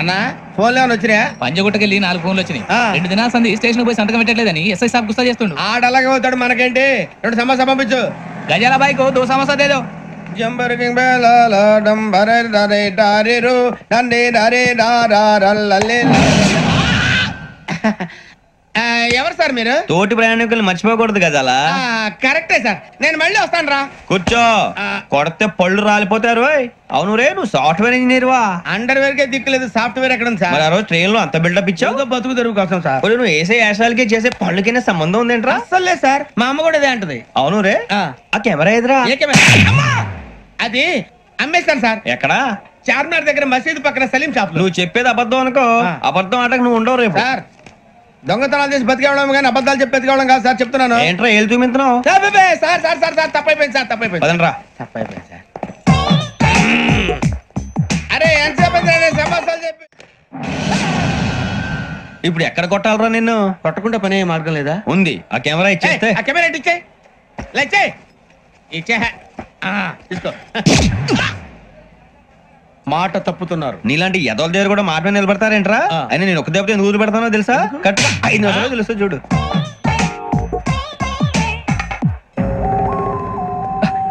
అన్నా ఫోన్లో ఏమైనా వచ్చినా? పంజగుట్టకెళ్ళి 4 ఫోన్లు వచ్చినాయి. 2 దినాల సంది స్టేషన్ పోయి సంతకం పెట్టలేదని ఎస్ఐ సాబ్ గుస్తా చేస్తుండు. ఆడలాగే పోతాడు, మనకేంటి? 2 సమోసా పంపించు. గజాల బైక్ 2 సమోసా దేదో. జంబరకింగ్ బేలాల డంబరే డరే డారిరు నందే డరే డారల్లలే. ఎవరు సార్ మీరు? తోటి ప్రయాణికులు మర్చిపోకూడదు గజాల. కరెక్టే సార్, నేను మళ్ళీ వస్తాను రా. కూర్చో, కొడితే పళ్ళు రాలిపోతారు. అవును రే, నువ్వు సాఫ్ట్వేర్ ఇంజనీర్ వా? అండర్వేర్ కే దిక్కులేదు, సాఫ్ట్వేర్ ఎక్కడ ఉంది సార్? మరి ఆ రోజు ట్రైన్ లో అంత బిల్డప్ ఇచ్చావు. బతుకు తెరుగు కోసం సార్. నువ్వు వేసే యాశాలకి చేసే పళ్ళకైనా సంబంధం ఉందేంట్రా? అస్సలు లేదు సార్, మా అమ్మ కూడా ఇదే అంటది. అవును రే, ఆ కెమెరా ఎదురా? ఏ కెమెరా? అది అమ్మేస్తాను సార్. ఎక్కడా? చార్మినార్ దగ్గర మసీదు పక్కన సలీం షాప్. నువ్వు చెప్పేది అబద్ధం అనుకో, అబద్ధం ఆటకు నువ్వు ఉండవు రేపు. సార్ దొంగతనాలు చేసి బతికేవడం కానీ అబద్ధాలు చెప్పి బతికేవడం కాదు సార్, చెప్తున్నాను. ఏంట్రా ఏళ్ళు చూపించినావు? సార్ సార్ సార్ సార్ తప్పైపోయింది సార్, తప్పైపోయింది. తప్పైపోయింది సార్. అరే ఎంతసేపు సమాసాలు చెప్పి ఇప్పుడు ఎక్కడ కొట్టాలరా నిన్ను? కొట్టకుండా పని మార్గం లేదా? ఉంది, ఆ కెమెరా ఇచ్చేస్తే. ఆ కెమెరా ఇచ్చే లేచే ఇచ్చే తీసుకో. మాట తప్పుతున్నారు. నీలాంటి ఎదల దగ్గర కూడా మాట మీద నిలబడతారేంట్రా? అయినా నేను ఒక దెబ్బతో ఎందుకు పెడతానో తెలుసా? కరెక్ట్ 5 నిమిషాలు తెలుస్తా చూడు.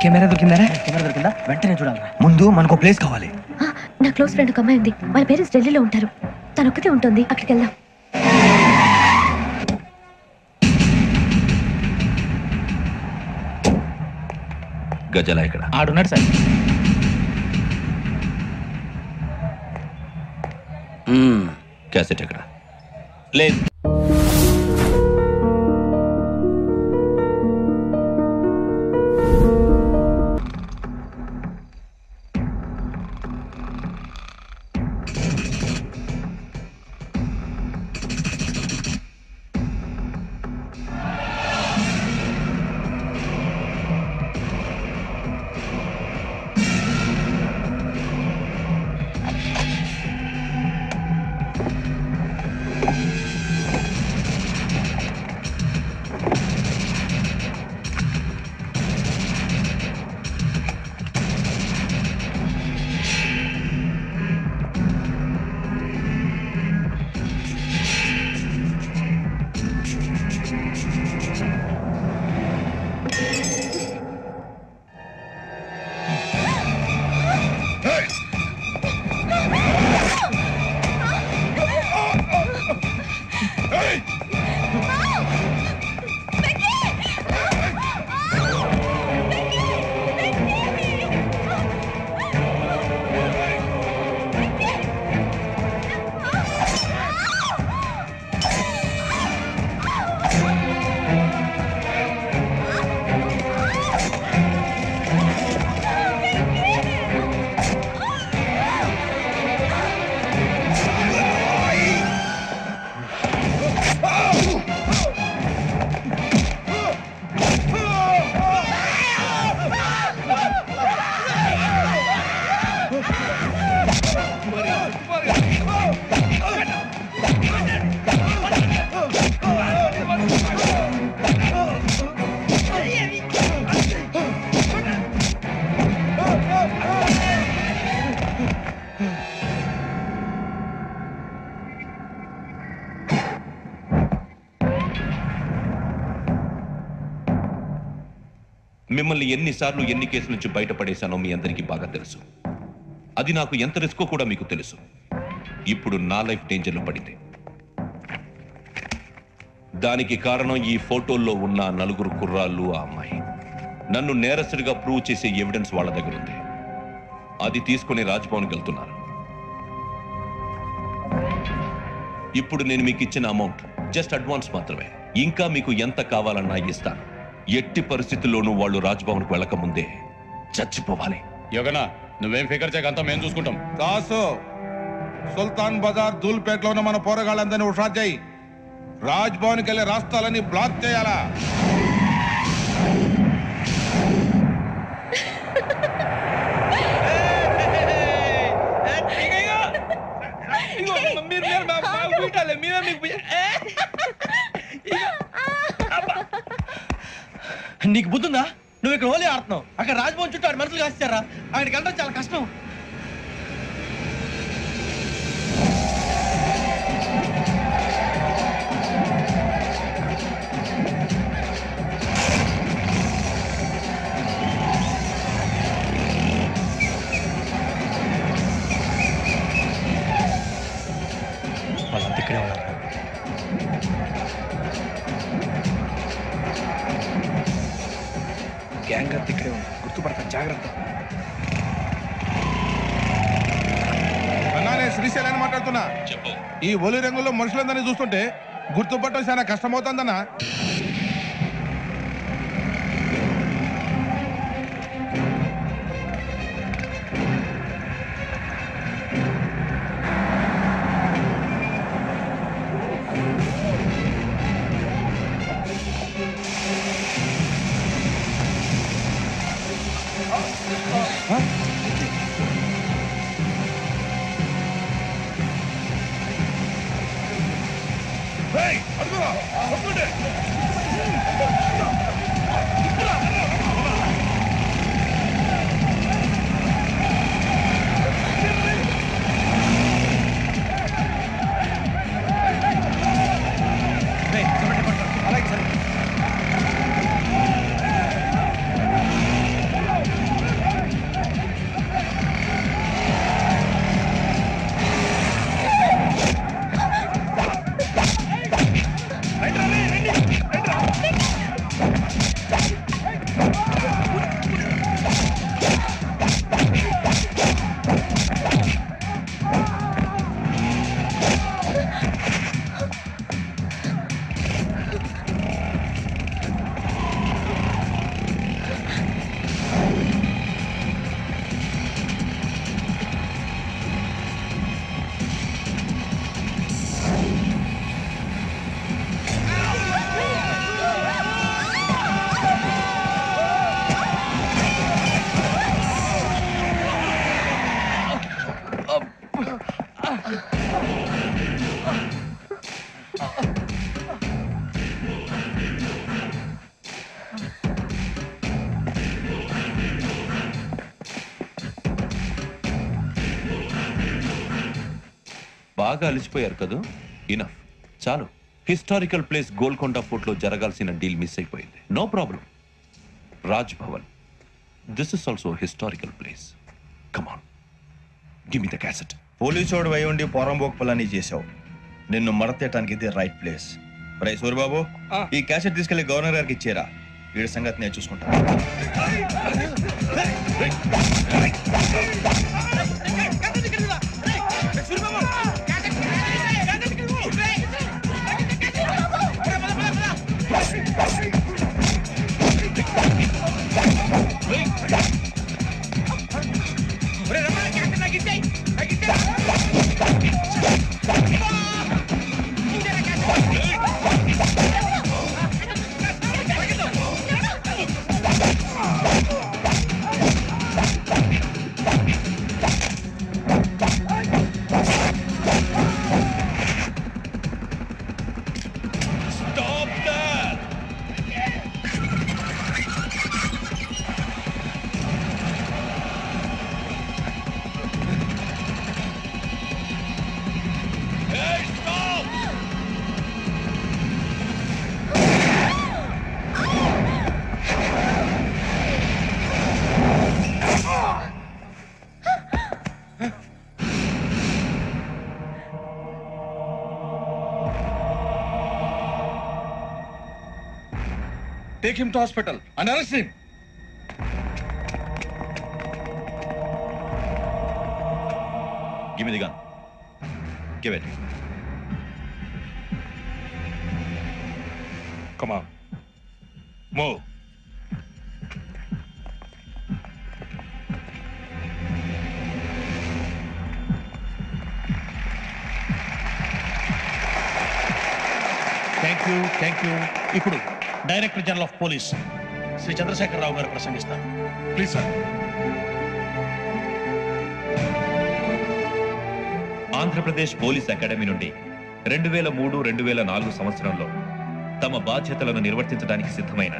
కెమెరా దొరికిందా? కెమెరా దొరికిందా? వెంటనే చూడాలి. ముందు మనకు ప్లేస్ కావాలి. నా క్లోజ్ ఫ్రెండ్ ఒక అమ్మాయి ఉంది, వాళ్ళ పేరెంట్స్ ఢిల్లీలో ఉంటారు. తను ఒక్కతే ఉంటుంది, అక్కడికి వెళ్దాం. గజాల ఇక్కడ ఆడున్నాడు సార్. క్యాసెట్ ఎక్కడ? లేదు. మిమ్మల్ని ఎన్నిసార్లు ఎన్ని కేసుల నుంచి బయటపడేశానో మీ అందరికీ బాగా తెలుసు. అది నాకు ఎంత రిస్కో కూడా మీకు తెలుసు. ఇప్పుడు నా లైఫ్ డేంజర్లో పడింది. దానికి కారణం ఈ ఫోటోల్లో ఉన్న 4 కుర్రాళ్ళు, ఆ అమ్మాయి. నన్ను నేరస్తుడిగా ప్రూవ్ చేసే ఎవిడెన్స్ వాళ్ళ దగ్గర ఉంది. అది తీసుకుని రాజ్భవన్కి వెళ్తున్నారు. ఇప్పుడు నేను మీకు ఇచ్చిన అమౌంట్ జస్ట్ అడ్వాన్స్ మాత్రమే. ఇంకా మీకు ఎంత కావాలన్నా ఇస్తాను. ఎట్టి పరిస్థితుల్లోనూ వాళ్ళు రాజ్భవన్కు వెళ్ళకముందే చచ్చిపోవాలి. యోగనా, నువ్వేం ఫికర్ చేయకంతా మేము చూసుకుంటాం. దాసు, సుల్తాన్ బజార్ ధూల్పేటలో ఉన్న మన పోరగాళ్ళందరినీ హుషారు చేయి. రాజ్ భవన్కి వెళ్ళే రాష్ట్రాలని బ్లాక్ చేయాలా? నీకు బుద్ధుందా? నువ్వు ఇక్కడ హోలీ ఆడుతున్నావు, అక్కడ రాజ్భవన్ చుట్టూ ఆడి మనుషులు కాస్తారా? అక్కడికి వెళ్ళడం చాలా కష్టం. వాళ్ళంతా ఇక్కడే ఉన్నారు. అన్నా నేను శ్రీశైలాన్ని మాట్లాడుతున్నా. చెప్పు. ఈ ఒలి రంగులో మనుషులందరినీ చూస్తుంటే గుర్తుపట్టడం చాలా కష్టమవుతుందన్నా. బాగా అలిసిపోయారు కదా, ఇనఫ్, చాలు. హిస్టారికల్ ప్లేస్ గోల్కొండ ఫోర్ట్ లో జరగాల్సిన డీల్ మిస్ అయిపోయింది. No problem. Raj Bhavan, this is also historical place. Come on, give me the cassette. పోలీసోడు అయి ఉండి పోరంబోకు పలాని చేసావు. నిన్ను మడతేయటానికి ఇది రైట్ ప్లేస్. రై సూరిబాబు, ఈ క్యాసెట్ తీసుకెళ్లి గవర్నర్ గారికి ఇచ్చేరా. వీడి సంగతి నేను చూసుకుంటాను. Take him to hospital and arrest him. Give me the gun. Give it. Come on. Move. Thank you. ఇప్పుడు director general of police Shri Chandrasekhara Rao గారు ప్రసంగిస్తారు. Please sir. Andhra Pradesh police academy నుండి 2003-2004 సంవత్సరంలో తమ బాధ్యతలను నిర్వర్తించడానికి సిద్ధమైన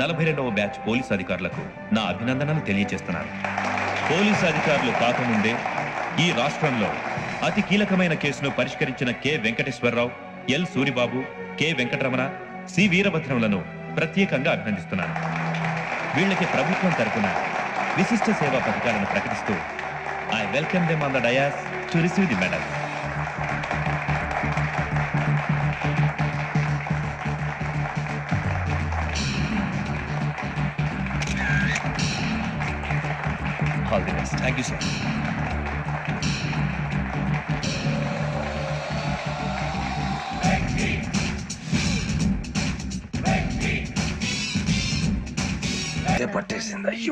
42వ బ్యాచ్ పోలీస్ అధికారులకు నా అభినందనలు తెలియజేస్తున్నాను. పోలీసు అధికారులు కాకముందే ఈ రాష్ట్రంలో అతి కీలకమైన కేసును పరిష్కరించిన K Venkateswara Rao, L Suribabu, K Venkataramana, C వీరభద్రంలను ప్రత్యేకంగా అభినందిస్తున్నాను. వీళ్ళకి ప్రభుత్వం తరపున విశిష్ట సేవా పథకాలను ప్రకటిస్తూ I welcome them on the dais to receive the medal. All the best. Thank you sir. పట్టేసింది.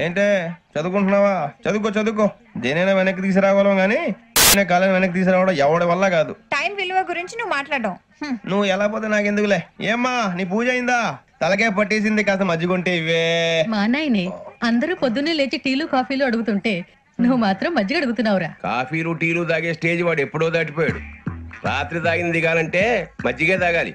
ఏంటే చదువుకుంటున్నావా? చదువుకో. దేనైనా వెనక్కి తీసుకురావాలం గానీ కాలం వెనక్కి తీసుకురావడం ఎవడి వల్ల కాదు. టైం విలువ గురించి నువ్వు మాట్లాడడం. నువ్వు ఎలా పోతే నాకెందుకులే. ఏమ్మా నీ పూజ అయిందా? తలకే పట్టేసింది, కాస్త మజ్జిగుంటే ఇవే. మా నాయనే అందరూ పొద్దున్నే లేచి టీలు కాఫీలు అడుగుతుంటే నువ్వు మాత్రం మజ్జిగ అడుగుతున్నావురా. కాఫీలు టీలు తాగే స్టేజ్ వాడు ఎప్పుడో దాటిపోయాడు. రాత్రి తాగింది దిగాలంటే మజ్జిగే తాగాలి.